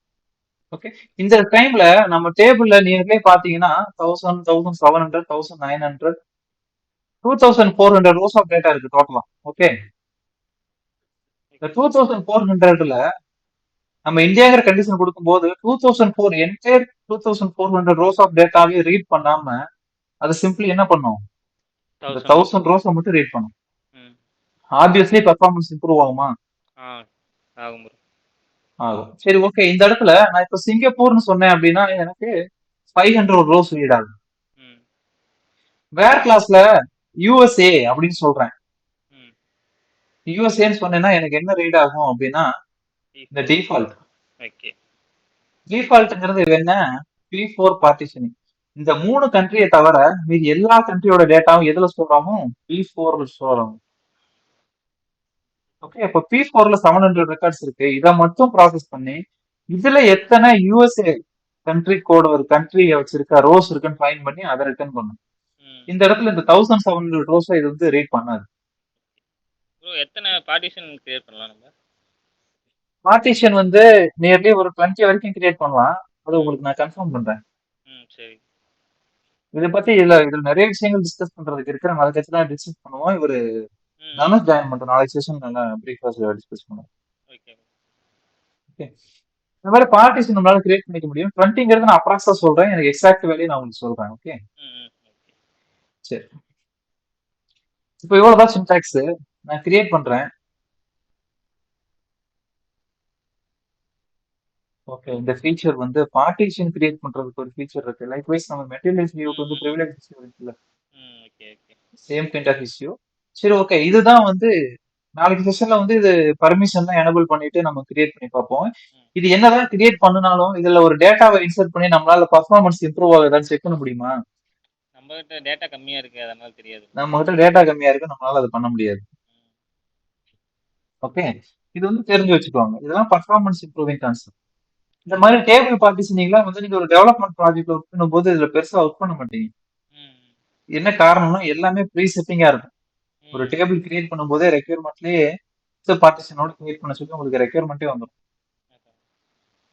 ஓகே, இந்த டைம்ல நம்ம டேபிள்ல நியர்லி பாத்தீங்கன்னா 1000, 1700, 1900, 2400 ரோஸ் ஆஃப் டேட்டா இருக்கு டோட்டலா. ஓகே, இந்த 2400ல நம்ம இந்தியாங்கிற கண்டிஷன் கொடுக்கும்போது 2004 என்டையர் 2400 ரோஸ் ஆஃப் டேட்டாவே ரீட் பண்ணாம அது சிம்பிளி என்ன பண்ணும்? இந்த 1000 1000 ரோஸை மட்டும் ரீட் பண்ணும். ம் ஆப்வியஸ்லி பெர்ஃபார்மன்ஸ் இம்ப்ரூவ் ஆகுமா? ஆ ஆகும் ப்ரோ. ஆகும். சரி, ஓகே. இந்த இடத்துல நான் இப்ப சிங்கப்பூர்னு சொன்னேன் அப்படின்னா எனக்கு 500 ரோஸ் ரீட் ஆகும். ம் வேர் கிளாஸ்ல USA அப்படின்னு சொல்றேன். ம் யூஎஸ்ஏன்னு சொன்னேன்னா எனக்கு என்ன ரீட் ஆகும் அப்படின்னா இந்த P4 டிஃபால்ட். ஓகே. டிஃபால்ட்ங்கிறது என்ன? P4 partitioning. இந்த 3 கண்ட்ரியை தவிர மீதி எல்லா கண்ட்ரியோட டேட்டாவும் எதுல ஸ்டோர் ஆகும்? P4ல ஸ்டோர் ஆகும். ஓகே, அப்ப P4ல 700 ரெக்கார்ட்ஸ் இருக்கு. இதை மட்டும் ப்ராசஸ் பண்ணி இதுல எத்தனை USA கண்ட்ரி கோட் ஒரு கண்ட்ரியை வச்சிருக்க ரோஸ் இருக்குன்னு ஃபைன் பண்ணி அதை ரிட்டர்ன் பண்ணும். ம் இந்த இடத்துல இந்த 1700 ரோஸை இது வந்து ரீட் பண்ணாது. ப்ரோ எத்தனை பார்ட்டிஷன் கிரியேட் பண்ணலாம் நம்ம? பார்ட்டிஷன் வந்து நியர்லி ஒரு 20 வரைக்கும் கிரியேட் பண்ணலாம். அது ம் உங்களுக்கு நான் கன்ஃபார்ம் பண்றேன். ம் சரி. இதை பத்தி இதுல நிறைய விஷயங்கள் டிஸ்கஸ் பண்றதுக்கு இருக்கு. நம்ம அதை கட்சி தான் டிஸ்கஸ் பண்ணுவோம். இவரு ம் ம் தனுஷ் ஜாயின் பண்றோம். நாளைக்கு செஷன் நல்லா பிரீஃபா டிஸ்கஸ் பண்ணுவோம். ஓகே. ஓகே, இந்த மாதிரி பார்ட்டிஷன் நம்மளால கிரியேட் பண்ணிக்க முடியும். 20ங்கிறது நான் அப்ராக்ஸா சொல்றேன். எனக்கு எக்ஸாக்ட் வேல்யூ நான் உங்களுக்கு சொல்றேன். ஓகே, ம் ம் ஓகே. சரி. இப்போ இவ்வளவுதான் சின்டாக்ஸ். நான் கிரியேட் பண்றேன். ஓகே, இந்த ஃபீச்சர் வந்து பார்ட்டிஷன் கிரியேட் பண்றதுக்கு ஒரு ஃபீச்சர் இருக்கு. லைக்வைஸ் நம்ம மெட்டீரியல்ஸ் வியூக்கு வந்து ம். ப்ரிவிலேஜ் இஷ்யூ இருக்குல்ல, okay okay. Same kind of issue. சரி, ஓகே, இதுதான் வந்து நாளைக்கு செஷன்ல வந்து இது பர்மிஷன்லாம் எனேபிள் பண்ணிட்டு நம்ம கிரியேட் பண்ணி பார்ப்போம். ம். இது என்னதான் கிரியேட் பண்ணனாலும் இதுல ஒரு டேட்டாவை இன்சர்ட் பண்ணி நம்மளால பர்ஃபார்மன்ஸ் இம்ப்ரூவ் ஆகுதான்னு செக் பண்ண முடியுமா? நம்மகிட்ட டேட்டா கம்மியா இருக்கு, அதனால தெரியாது. நம்ம கிட்ட டேட்டா கம்மியா இருக்கு, நம்மளால அது பண்ண முடியாது. ம். ஓகே, இது வந்து தெரிஞ்சு வச்சுக்கோங்க. இதெல்லாம் பர்ஃபார்மன்ஸ் இம்ப்ரூவிங் கான்செப்ட். இந்த மாதிரி டேபிள் பார்ட்டிஷனிங்லாம் வந்து நீங்க ஒரு டெவலப்மெண்ட் ப்ராஜெக்ட்ல ஒர்க் பண்ணும்போது இதுல பெருசா ஒர்க் பண்ண மாட்டீங்க. ம். என்ன காரணம்னா எல்லாமே ப்ரீ செட்டிங்கா இருக்கும். ஒரு ம். டேபிள் கிரியேட் பண்ணும்போதே ரெக்யர்மெண்ட்லயே பார்ட்டிஷனோட கிரியேட் பண்ண சொல்லி உங்களுக்கு ரெக்யர்மெண்ட்டே வந்துடும். அதான்.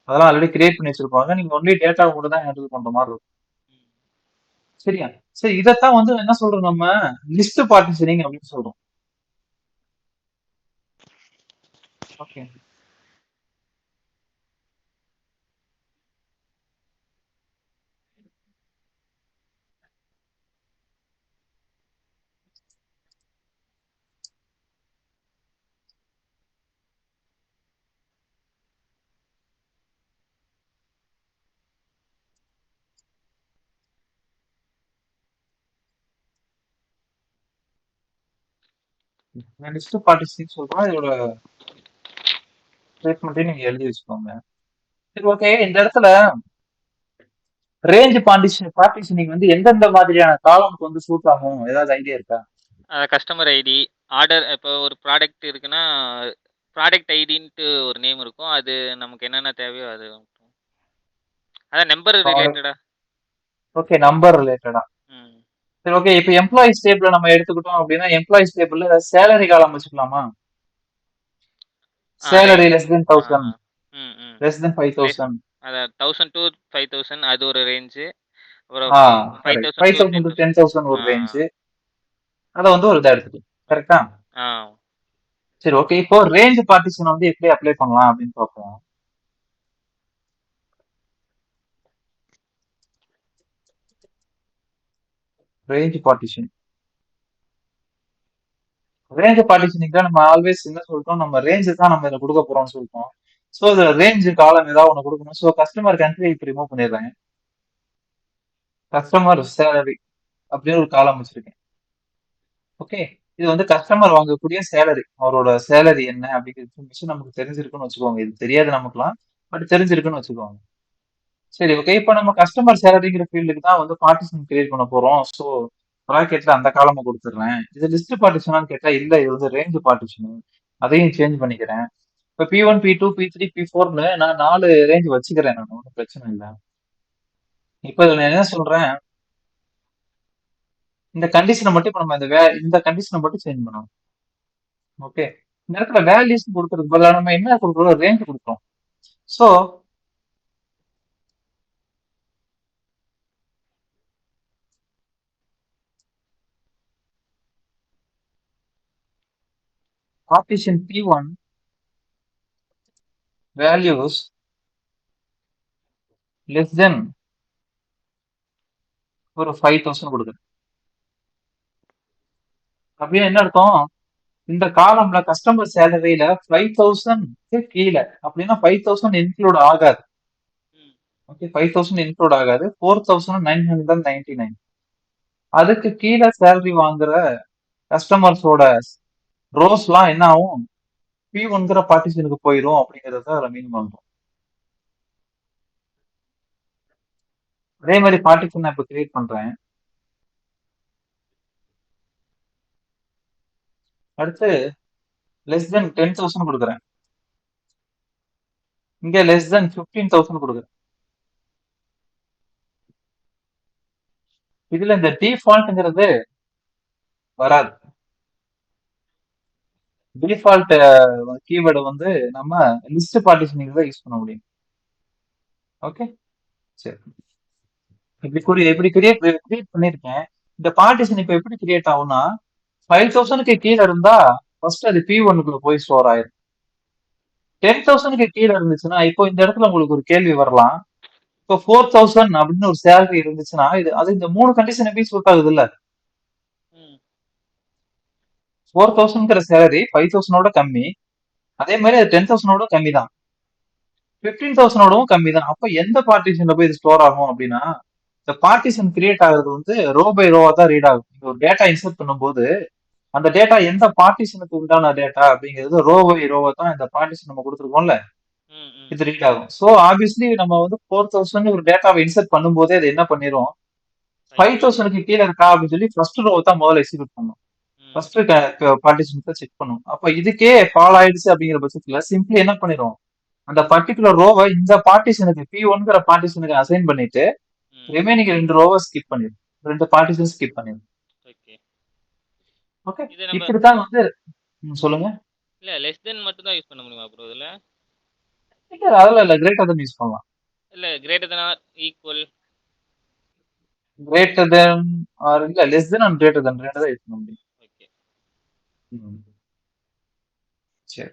அதெல்லாம் ஆல்ரெடி கிரியேட் பண்ணி வச்சிருப்பாங்க. நீங்க ஒன்லி டேட்டா மட்டும் தான் ஹேண்டில் பண்ற மாதிரி இருக்கும். ம். சரியா? சரி, இதைத்தான் வந்து என்ன சொல்றோம் நம்ம, லிஸ்ட் பார்ட்டிஷனிங் அப்படின்னு சொல்றோம். ஓகே, நான் லிஸ்ட் பார்ட்டிஷனிங் சொல்றோம். இதோட ஸ்டேட்மெண்ட்டையும் நீங்க எழுதி வச்சுக்கோங்க. சரி, ஓகே, இந்த இடத்துல ரேஞ்ச் பார்ட்டிஷனிங் வந்து எந்தெந்த மாதிரியான காலம்க்கு வந்து சூட் ஆகும், ஏதாவது ஐடியா இருக்கா? கஸ்டமர் ஐடி, ஆர்டர், இப்போ ஒரு ப்ராடக்ட் இருக்குன்னா ப்ராடக்ட் ஐடின்ட்டு ஒரு நேம் இருக்கும். அது நமக்கு என்னென்ன தேவையோ அது. அதான் நம்பர் ரிலேட்டடா. ஓகே, நம்பர் ரிலேட்டடா. ம். சரி, ஓகே, இப்போ எம்ப்ளாயிஸ் டேபிள் நம்ம எடுத்துக்கிட்டோம் அப்படின்னா எம்ப்ளாயிஸ் டேபிள்ல சேலரி காலம் வச்சுக்கலாமா? Salary right. லெஸ் தென் ஆ. 1000, ம். ம். Less than less 5000. அதான் 1000 to 5000 அது ஒரு ரேஞ்சு. அப்புறம் ஆ, கரெக்ட். 5000 to 5000 to 10,000. 10,000 ஆ. ஒரு ரேஞ்ச். அதை வந்து ஒரு இதா எடுத்துக்கலாம். கரெக்டா? ஆ. சரி, ஓகே, இப்போ ரேஞ்ச் பார்ட்டிஷன் வந்து எப்படி அப்ளை பண்ணலாம் அப்படின்னு பார்ப்போம். ரேஞ்ச் பார்ட்டிஷன், ரேஞ்ச் பார்ட்டிஷனிங் தான் நம்ம ஆல்வேஸ் என்ன சொல்லிட்டோம், நம்ம ரேஞ்ச் தான் நம்ம இதில் கொடுக்க போறோம்னு சொல்லிட்டோம். ஸோ இதுல ரேஞ்ச் காலம் ஏதாவது ஒன்று கொடுக்கணும். ஸோ கஸ்டமர் கண்ட்ரி இப்போ ரிமூவ் பண்ணிடுறேன். கஸ்டமர் சேலரி அப்படின்னு ஒரு காலம் வச்சிருக்கேன். ஓகே, இது வந்து கஸ்டமர் வாங்கக்கூடிய சேலரி, அவரோட சேலரி என்ன அப்படிங்கிற இன்ஃபர்மேஷன் நமக்கு தெரிஞ்சிருக்குன்னு வச்சுக்கோங்க. இது தெரியாது நமக்குலாம், பட் தெரிஞ்சிருக்குன்னு வச்சுக்கோங்க. சரி, ஓகே, இப்போ நம்ம கஸ்டமர் சேலரிங்கிற ஃபீல்டுக்கு தான் வந்து பார்ட்டிஷன் கிரியேட் பண்ண போறோம். ஸோ ப்ராக்கெட்ல அந்த காலமா கொடுத்துடுறேன். இது லிஸ்ட் பார்ட்டிஷனான்னு கேட்டா இல்ல, இது வந்து ரேஞ்ச் பார்ட்டிஷன். அதையும் சேஞ்ச் பண்ணிக்கிறேன். இப்போ P1, P2, P3, P4ன்னு நான் 4 ரேஞ்ச் வச்சுக்கிறேன். நான் ஒன்றும் பிரச்சனை இல்லை. இப்போ இதுல நான் என்ன சொல்றேன், இந்த கண்டிஷனை மட்டும் இப்போ நம்ம இந்த கண்டிஷனை மட்டும் சேஞ்ச் பண்ணணும். ஓகே, இந்த இடத்துல வேல்யூஸ் கொடுக்கறதுக்கு பதிலா நம்ம என்ன கொடுக்குறோம், ரேஞ்ச் கொடுக்குறோம். So partition P1 values less than ஒரு 5000 கொடுக்குறேன். அப்படியே என்ன அர்த்தம், இந்த காலம்ல கஸ்டமர் சேலரியில 5000 கீழே அப்படின்னா 5000 இன்க்ளூட் ஆகாது. ம். ஓகே, 5000 இன்க்ளூட் ஆகாது. 4999. அதுக்கு கீழே சேலரி வாங்குற கஸ்டமர்ஸோட ரோஸ்லாம் என்ன ஆகும், P1ங்கிற பார்ட்டிஷனுக்கு போயிடும் அப்படிங்கறத அதுல மீன் பண்றோம். அதே மாதிரி பார்ட்டிஷன் நான் இப்ப கிரியேட் பண்றேன். அடுத்து லெஸ் தென் 10,000 கொடுக்குறேன். இங்க லெஸ் தென் 15,000 கொடுக்குறேன். இதுல இந்த டிஃபால்ட்ங்கிறது வராது. டிஃபால்ட் கீவேர்டு வந்து நம்ம லிஸ்ட் பார்ட்டிஷனிங் தான் யூஸ் பண்ண முடியும். ஓகே, சரி, இப்படி கிரியேட் பண்ணிருக்கேன். இந்த பார்ட்டிஷன் இப்ப எப்படி கிரியேட் ஆகும்னா 5000க்கு கீழே இருந்தா ஃபர்ஸ்ட் அது P1க்குள்ள போய் ஸ்டோர் ஆயிரும். 10,000க்கு கீழே இருந்துச்சுன்னா இப்போ இந்த இடத்துல உங்களுக்கு ஒரு கேள்வி வரலாம். இப்போ 4,000 அப்படின்னு ஒரு சேலரி இருந்துச்சுன்னா அது இந்த 3 கண்டிஷன் எப்படி சூட் ஆகுது இல்ல. ம். 4,000ங்கிற சேலரி 5,000ஓட கம்மி, அதே மாதிரி அது 10,000ஓட கம்மி தான். 15,000ஓடவும் கம்மி தான். அப்ப எந்த பார்ட்டிஷன்ல போய் இது ஸ்டோர் ஆகும் அப்படின்னா, இந்த பார்ட்டிஷன் கிரியேட் ஆகுறது வந்து ரோ பை ரோவா தான் ரீட் ஆகும். நீங்க ஒரு டேட்டா இன்சர்ட் பண்ணும்போது அந்த டேட்டா எந்த பார்ட்டிஷனுக்கு உண்டான டேட்டா அப்படிங்கிறது ரோ பை ரோவா தான் இந்த பார்ட்டிஷன் நம்ம கொடுத்துருக்கோம்ல, ம், ம். இது ரீட் ஆகும். ஸோ ஆப்வியஸ்லி நம்ம வந்து 4,000 ஒரு டேட்டாவை இன்சர்ட் பண்ணும்போதே அது என்ன பண்ணிரும், 5,000க்கு கீழே இருக்கா அப்படின்னு சொல்லி ஃபர்ஸ்ட் ரோவை தான் முதல்ல எக்ஸிக்யூட் பண்ணும். ம், ஃபர்ஸ்ட் பார்ட்டிஷன் செக் பண்ணும். அப்ப இதுக்கே ஃபால் ஆயிடுச்சு அப்படிங்கிற பட்சத்துல சிம்பிளி என்ன பண்ணிரும், அந்த பர்டிகுலர் ரோவை இந்த பார்ட்டிஷனுக்கு P1ங்கிற பார்ட்டிஷனுக்கு அசைன் பண்ணிட்டு ம். ரிமைனிங் 2 ரோவை ஸ்கிப் பண்ணிடும், 2 பார்ட்டிஷன் ஸ்கிப் பண்ணிடும். ஓகே. ஓகே, இது நம்ம இப்படித்தான் வந்து சொல்லுங்க. இல்ல லெஸ் தென் மட்டும் தான் யூஸ் பண்ண முடியுமா ப்ரோ இதுல? இல்ல, அதெல்லாம் இல்ல, கிரேட்டர் தென் யூஸ் பண்ணலாம். இல்ல greater than or equal? Greater than or இல்ல, less than and greater than ரெண்டு தான் யூஸ் பண்ண முடியும். ஓகே. ம். சரி,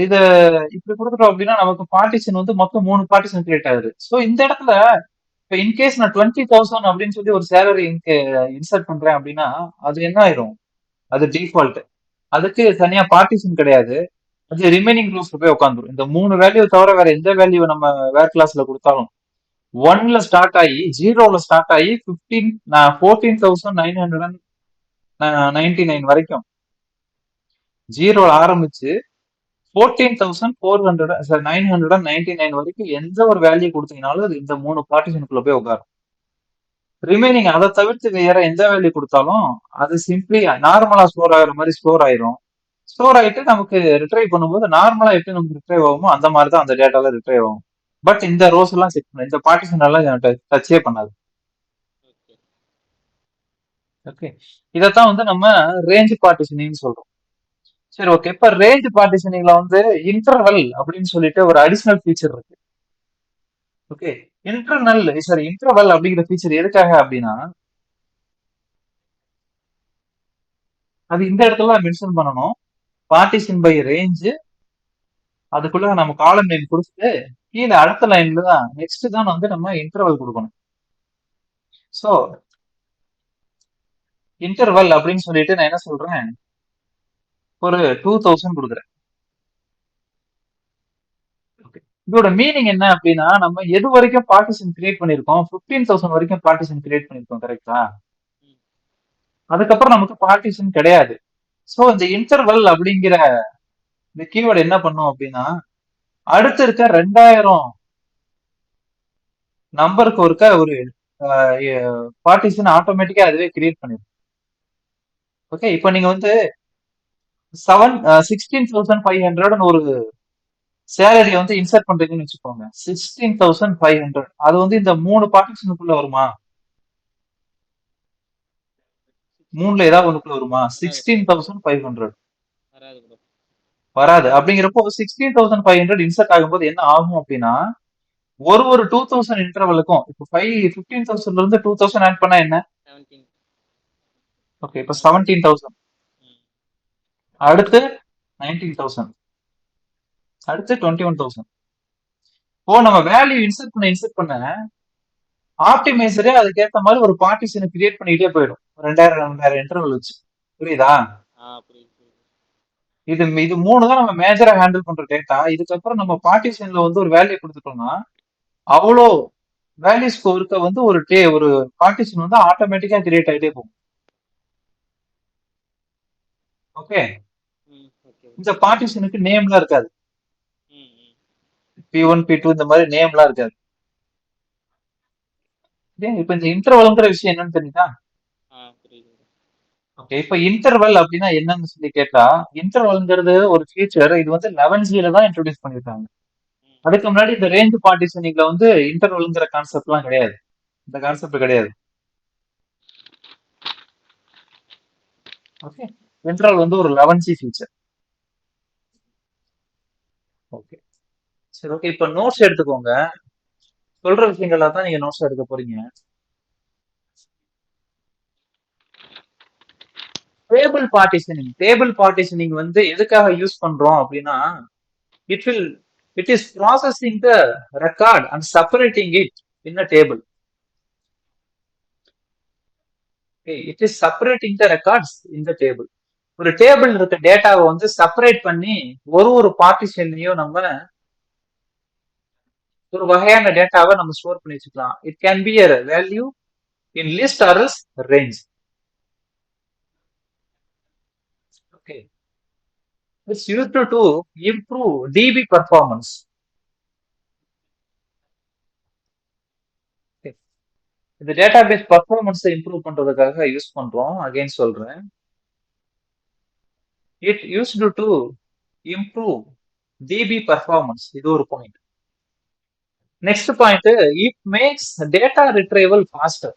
இத இப்படி கொடுத்துட்டோம் அப்படின்னா நமக்கு பார்ட்டிஷன் வந்து மொத்தம் 3 பார்ட்டிஷன் கிரியேட் ஆகுது. ஸோ இந்த இடத்துல இப்ப இன்கேஸ் நான் 20,000 அப்படின்னு சொல்லி ஒரு சேலரி இன்சர்ட் பண்றேன் அப்படின்னா அது என்ன ஆயிரும், அது டிஃபால்ட், அதுக்கு தனியா பார்ட்டிஷன் கிடையாது, அது ரிமைனிங் ரோஸ்ல போய் உட்காந்துரும். இந்த 3 வேல்யூ தவிர வேற எந்த வேல்யூ நம்ம வேர் கிளாஸ்ல கொடுத்தாலும் 1ல ஸ்டார்ட் ஆகி 0ல ஸ்டார்ட் ஆகி 14,999 வரைக்கும் 0ல ஆரம்பிச்சு 14,999 வரைக்கும் எந்த ஒரு வேல்யூ கொடுத்தீங்கனாலும் அது இந்த 3 பார்ட்டிஷனுக்குள்ள போய் உட்காரும். ரிமைனிங் அதை தவிர்த்து வேற எந்த வேல்யூ கொடுத்தாலும் அது சிம்பிளி நார்மலா ஸ்டோர் ஆகுற மாதிரி ஸ்டோர் ஆயிரும். ஸ்டோர் ஆயிட்டு நமக்கு ரிட்ரைவ் பண்ணும்போது நார்மலா எப்படி நமக்கு ரிட்ரைவ் ஆகுமோ அந்த மாதிரி தான் அந்த டேட்டால ரிட்ரைவ் ஆகும். பட் இந்த ரோஸ் எல்லாம் செக் பண்ண, இந்த பார்ட்டிஷன் எல்லாம் டச்சே பண்ணாது. ஓகே. ஓகே, இதைத்தான் வந்து நம்ம ரேஞ்ச் பார்ட்டிஷனிங் சொல்றோம். சரி, ஓகே, இப்ப ரேஞ்ச் பார்ட்டிஷனிங்ல வந்து இன்டர்வல் அப்படின்னு சொல்லிட்டு ஒரு அடிஷனல் ஃபீச்சர் இருக்கு. ஓகே, இன்டர்வல் அப்படிங்கிற ஃபீச்சர் எதுக்காக அப்படின்னா, அது இந்த இடத்துல மென்ஷன் பண்ணணும், பார்ட்டிஷன் பை ரேஞ்ச், அதுக்குள்ள நம்ம காலம் நேம் கொடுத்துட்டு கீழே அடுத்த லைன்ல தான் நெக்ஸ்ட் தான் வந்து நம்ம இன்டர்வல் கொடுக்கணும். ஸோ இன்டர்வல் அப்படின்னு சொல்லிட்டு நான் என்ன சொல்றேன், ஒரு 2,000 கொடுக்குறேன். இதோட மீனிங் என்ன அப்படின்னா, நம்ம எது வரைக்கும் பார்ட்டிஷன் கிரியேட் பண்ணிருக்கோம், 15,000 வரைக்கும் பார்ட்டிஷன் கிரியேட் பண்ணிருக்கோம், கரெக்டா? அதுக்கப்புறம் நமக்கு பார்ட்டிஷன் கிடையாது. ஸோ இந்த இன்டர்வல் அப்படிங்கிற இந்த கீவேர்டு என்ன பண்ணும் அப்படின்னா, அடுத்து இருக்க 2,000 நம்பருக்கு ஒருக்க ஒரு பார்ட்டிஷன் ஆட்டோமேட்டிக்கா அதுவே கிரியேட் பண்ணிடும். ஓகே, இப்போ நீங்க வந்து 16,500 ஒரு சேலரி வந்து இன்சர்ட் பண்றீங்கன்னு வச்சுக்கோங்க. 16,500 அது வந்து இந்த 3 பார்ட்டிஷனுக்குள்ள வருமா? 3ல ஏதாவது ஒண்ணுக்குள்ள வருமா? 16,500 வராது. அப்படிங்கிறப்போ 16,500 இன்சர்ட் ஆகும்போது என்ன ஆகும் அப்படின்னா, ஒரு 2,000 இன்டர்வலுக்கும் இப்போ 15,000ல இருந்து 2,000 ஆட் பண்ணா என்ன? ஓகே, இப்போ 17,000, அடுத்து 19,000, அடுத்து 21,000. ஓ, நம்ம வேல்யூ இன்சர்ட் பண்ண ஆப்டிமைசரே அதுக்கேற்ற மாதிரி ஒரு பார்ட்டிஷனை கிரியேட் பண்ணிட்டே போயிடும், 2,000 இன்டர்வல் வச்சு. புரியுதா? இது 3 தான் நம்ம மேஜரா ஹேண்டில் பண்ற டேட்டா. இதுக்கப்புறம் நம்ம பார்ட்டிஷன்ல வந்து ஒரு வேல்யூ கொடுத்துட்டோம்னா அவ்வளோ வேல்யூஸ்க்கு ஒருக்க வந்து ஒரு பார்ட்டிஷன் வந்து ஆட்டோமேட்டிக்கா கிரியேட் ஆகிட்டே போகும். ஓகே, இந்த பார்ட்டிஷனுக்கு நேம்லாம் இருக்காது, P1 P2 இந்த மாதிரி நேம்லாம் இருக்காது. இப்ப இந்த இன்டர்வல்ங்கிற விஷயம் என்னன்னு தெரியுதா? ஓகே, இப்ப இன்டர்வல் அப்படின்னா என்னன்னு சொல்லி கேட்டா, இன்டர்வல்ங்கிறது ஒரு ஃபீச்சர், இது வந்து 11Gல தான் இன்ட்ரோடியூஸ் பண்ணிருக்காங்க. அதுக்கு முன்னாடி இந்த ரேஞ்ச் பார்ட்டிஷனிங்ல வந்து இன்டர்வல்ங்கிற கான்செப்ட்லாம் கிடையாது, இந்த கான்செப்ட் கிடையாது. ஓகே, இன்டர்வல் வந்து ஒரு 11G ஃபீச்சர். ஓகே, சரி, ஓகே, இப்ப நோட்ஸ் எடுத்துக்கோங்க. சொல்ற விஷயங்கள்லாம் தான் நீங்க நோட்ஸ் எடுக்க போறீங்க. டேபிள் பார்ட்டிஷனிங் வந்து எதுக்காக யூஸ் பண்றோம் அப்படின்னா, it is processing the record and separating it in a table. Okay, it is separating the records in the table. ஒரு டேபிள் இருக்க டேட்டாவை வந்து செப்பரேட் பண்ணி ஒரு பார்ட்டிஷன்லயும் நம்ம ஒரு வகையான டேட்டாவை நம்ம ஸ்டோர் பண்ணி வச்சுக்கலாம். It can be a value in list or else range. Okay, it's used to improve DB performance. இந்த டேட்டாபேஸ் பர்ஃபார்மன்ஸை இம்ப்ரூவ் பண்றதுக்காக யூஸ் பண்றோம். அகைன் சொல்றேன், it used to improve DB performance. இது ஒரு point. Next point, it makes data retrieval faster.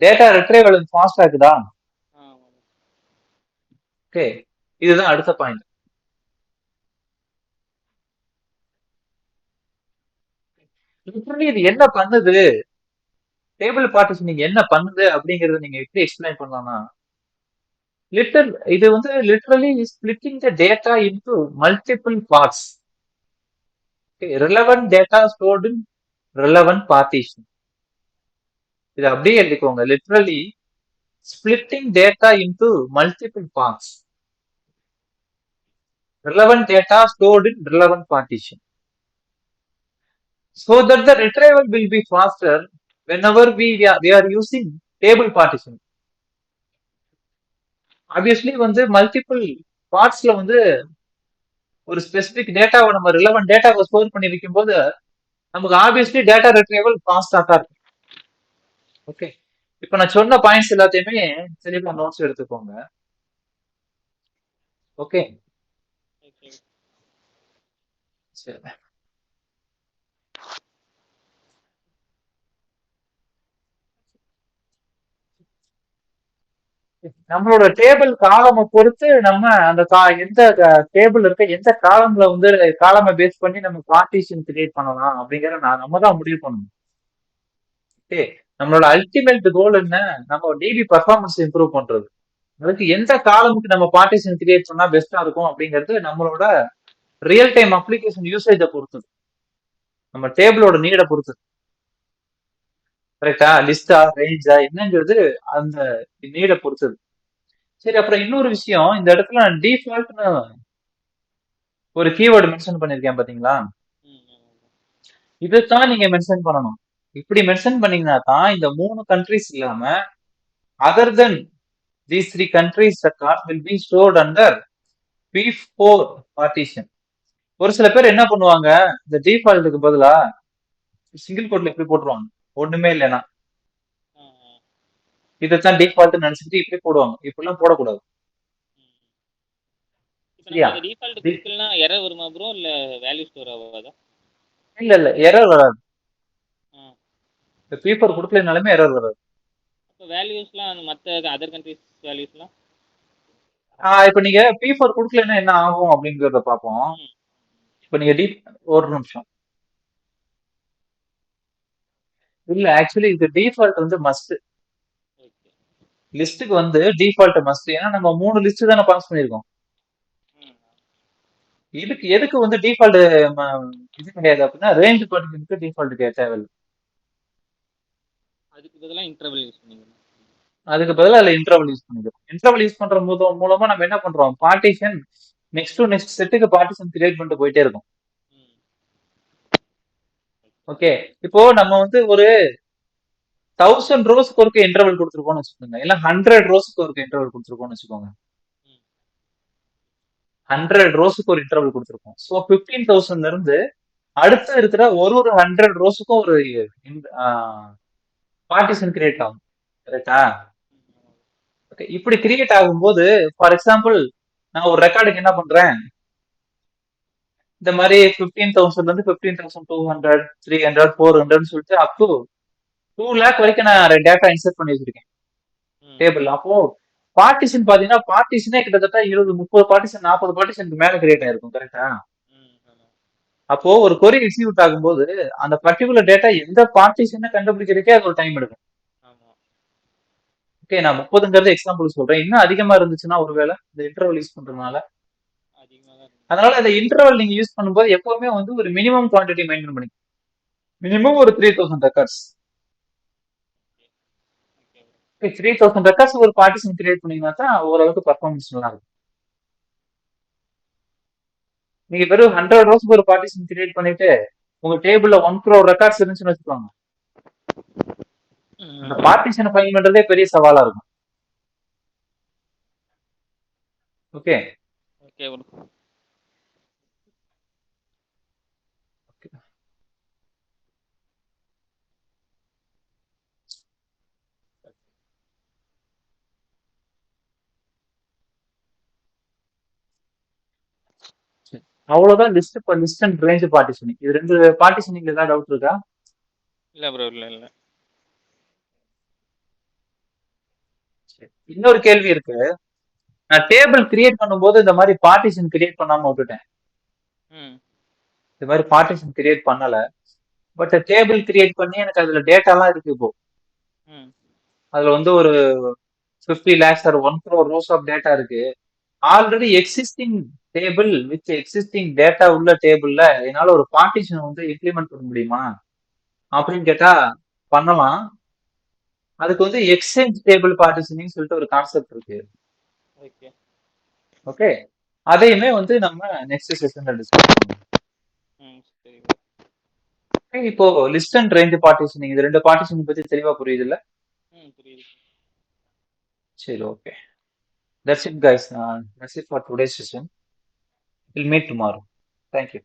Data retrieval fast ஆகுதா? Okay, இதுதான் அடுத்த பாயிண்ட். லிட்டரலி இது என்ன பண்ணுது, டேபிள் பார்ட்டிஷனிங் என்ன பண்ணுது அப்படிங்கறத நீங்க எப்படி எக்ஸ்பிளைன் பண்ணலாம்னா, இது வந்து literally splitting the data into multiple parts. Relevant data stored in relevant partition. இது அப்படியே எழுதிக்கோங்க, literally splitting data into multiple parts. Relevant data stored in relevant partition. So that the retrieval will be faster whenever we are using table partition. Obviously வந்து multiple பார்ட்ஸ்ல வந்து ஒரு specific டேட்டாவை நம்ம relevant டேட்டாவை store பண்ணி வைக்கும் போது நமக்கு ஆப்வியஸ்லி டேட்டா ரிட்ரைவல் ஃபாஸ்டா தான் இருக்கும். ஓகே, இப்போ நான் சொன்ன பாயிண்ட்ஸ் எல்லாத்தையுமே தெளிவா நோட்ஸ் எடுத்துக்கோங்க. ஓகே, சரி. நம்மளோட டேபிள் காலமை பொறுத்து நம்ம அந்த எந்த டேபிள் இருக்க எந்த காலம்ல வந்து காலமை பேஸ் பண்ணி நம்ம பார்ட்டிஷன் கிரியேட் பண்ணலாம் அப்படிங்கறத நம்ம தான் முடிவு பண்ணணும். ஓகே, நம்மளோட அல்டிமேட் கோல் என்ன, நம்ம டிபி பர்ஃபார்மன்ஸ் இம்ப்ரூவ் பண்றது. அதுக்கு எந்த காலமுக்கு நம்ம பார்ட்டிஷன் கிரியேட் பண்ணா பெஸ்டா இருக்கும் அப்படிங்கிறது நம்மளோட ரியல் டைம் அப்ளிகேஷன் யூசேஜை பொறுத்தது, நம்ம டேபிளோட நீடை பொறுத்தது. கரெக்டா? லிஸ்டா ரேஞ்சா என்னங்கிறது அந்த நீடை பொறுத்தது. சரி, அப்புறம் இன்னொரு விஷயம், இந்த இடத்துல நான் டிஃபால்ட்னு ஒரு கீவேர்டு மென்ஷன் பண்ணிருக்கேன் பாத்தீங்களா? இதைத்தான் நீங்க மென்ஷன் பண்ணணும். இப்படி மென்ஷன் பண்ணீங்கன்னா தான் இந்த 3 கண்ட்ரிஸ் இல்லாம other then these 3 countries record will be stored under P4 partition. ஒரு சில பேர் என்ன பண்ணுவாங்க, இந்த டிஃபால்ட்டுக்கு பதிலா சிங்கிள் கோட்ல இப்படி போட்டுருவாங்க, ஒண்ணுமே இல்லைன்னா இதைத்தான் டிஃபால்ட் நினைச்சிட்டு இப்படி போடுவாங்க. இப்படிலாம் போடக்கூடாது. எரர் வருமா ப்ரோ, இல்ல வேல்யூ ஸ்டோர் ஆகாதா? இல்ல எரர் வராது. பேப்பர் கொடுக்கலனாலுமே எரர் வராது. அப்ப வேல்யூஸ்லாம் மத்த அதர் கண்ட்ரீஸ் வேல்யூஸ்லாம் இப்ப நீங்க P4 கொடுக்கலன்னா என்ன ஆகும் அப்படிங்கறத பாப்போம். இப்ப நீங்க ஒரு நிமிஷம். இல்ல, ஆக்சுவலி இது டிஃபால்ட் வந்து மஸ்ட். லிஸ்ட்டுக்கு வந்து டிஃபால்ட் மஸ்ட். ஏன்னா நம்ம 3 லிஸ்ட் தானே பாஸ் பண்ணிருக்கோம். இதுக்கு எதுக்கு வந்து டிஃபால்ட் இது கிடையாது அப்படின்னா, ரேஞ்ச் பார்ட்டிஷனுக்கு டிஃபால்ட் தேவையில்லை. அதுக்கு பதிலா இன்டர்வல் யூஸ் பண்ணிக்கலாம். அதுக்கு பதிலா அதுல இன்டர்வல் யூஸ் பண்ணிக்கிறோம். இன்டர்வல் யூஸ் பண்ற மூலமா நம்ம என்ன பண்றோம், பார்ட்டிஷன் நெக்ஸ்ட் டு நெக்ஸ்ட் செட்டுக்கு பார்ட்டிஷன் கிரியேட் பண்ணிட்டு போயிட்டே இருக்கும். ஓகே, இப்போ நம்ம வந்து ஒரு 1000 ரோஸ்க்கு ஒருக்க இன்டர்வல் கொடுத்துருக்கோம்னு வச்சுக்கோங்க, இல்ல 100 ரோஸ்க்கு ஒருக்க இன்டர்வல் கொடுத்துருக்கோம்னு வச்சுக்கோங்க. 100 ரோஸ்க்கு ஒரு இன்டர்வல் கொடுத்துருக்கோம். ஸோ 15,000ல இருந்து அடுத்து இருக்கிற ஒரு 100 ரோஸுக்கும் ஒரு பார்ட்டிஷன் கிரியேட் ஆகும். கரெக்டா? ஓகே, இப்படி கிரியேட் ஆகும்போது ஃபார் எக்ஸாம்பிள் நான் ஒரு ரெக்கார்டுக்கு என்ன பண்றேன், இந்த மாதிரி 15,000ல இருந்து 15,200 300 400 சொல்லிட்டு அப் டு 2 lakh வரைக்கும் நான் டேட்டா இன்சர்ட் பண்ணி வச்சிருக்கேன் டேபிள். அப்போ பார்ட்டிஷன் பாத்தீங்கன்னா பார்ட்டிஷனே கிட்டத்தட்ட 20 30 பார்ட்டிஷன் 40 பார்ட்டிஷனுக்கு மேல கிரியேட் ஆயிருக்கும். கரெக்டா? அப்போ ஒரு கொரி எக்ஸிக்யூட் ஆகும்போது அந்த பர்டிகுலர் டேட்டா எந்த பார்ட்டிஷனை கண்டுபிடிக்கிறதுக்கே அது ஒரு டைம் எடுக்கும். ஓகே, நான் 30ங்கிறது எக்ஸாம்பிள் சொல்றேன். இன்னும் அதிகமா இருந்துச்சுன்னா ஒருவேளை இந்த இன்டர்வல் யூஸ் பண்றதுனால. அதனால இந்த இன்டர்வல் நீங்க யூஸ் பண்ணும்போது எப்பவுமே வந்து ஒரு மினிமம் குவான்டிட்டி மெயின்டைன் பண்ணி, மினிமம் ஒரு 3000 ரெக்கார்ட்ஸ். 3000 ரெக்கார்ட்ஸ் ஒரு பார்ட்டிஷன் கிரியேட் பண்ணீங்கன்னா தான் ஓரளவுக்கு பர்ஃபார்மன்ஸ் நல்லா இருக்கும். நீங்க வெறும் 100 ரோஸ்க்கு ஒரு பார்ட்டிஷன் கிரியேட் பண்ணிட்டு உங்க டேபிள்ல 1 crore ரெக்கார்ட்ஸ் இருந்துச்சுன்னு வச்சுக்கோங்க, அந்த பார்ட்டிஷனை ஃபைண்ட் பண்றதே பெரிய சவாலா இருக்கும். Okay okay bro. அவ்வளவுதான் லிஸ்ட். இப்போ லிஸ்ட் அண்ட் ரேஞ்ச் பார்ட்டிஷனிங், இது 2 பார்ட்டிஷனிங்ல ஏதாவது டவுட் இருக்கா? இல்ல ப்ரோ, இல்ல. இன்னொரு கேள்வி இருக்கு. நான் டேபிள் கிரியேட் பண்ணும்போது இந்த மாதிரி பார்ட்டிஷன் கிரியேட் பண்ணாம விட்டுட்டேன். இந்த மாதிரி பார்ட்டிஷன் கிரியேட் பண்ணல, பட் டேபிள் கிரியேட் பண்ணி எனக்கு அதுல டேட்டாலாம் இருக்கு. இப்போ அதுல வந்து ஒரு 50 lakhs or 1 crore rows of data இருக்கு. Already existing table with existing data உள்ள டேபிள்ல என்னால ஒரு பார்ட்டிஷன் வந்து இம்ப்ளிமெண்ட் பண்ண முடியுமா அப்படின்னு கேட்டா பண்ணலாம். அதுக்கு வந்து எக்ஸ்சேஞ்ச் டேபிள் பார்ட்டிஷனிங் சொல்லிட்டு ஒரு கான்செப்ட் இருக்கு. ஓகே, அதையுமே வந்து நம்ம நெக்ஸ்ட் செஷன்ல டிஸ்கஸ் பண்ணுவோம். இப்போ லிஸ்ட் அண்ட் ரேஞ்ச் பார்ட்டிஷனிங், இது 2 பார்ட்டிஷனிங் பத்தி தெளிவா புரியுது இல்ல? சரி, okay. That's it guys. That's it for today's session. We'll meet tomorrow. Thank you.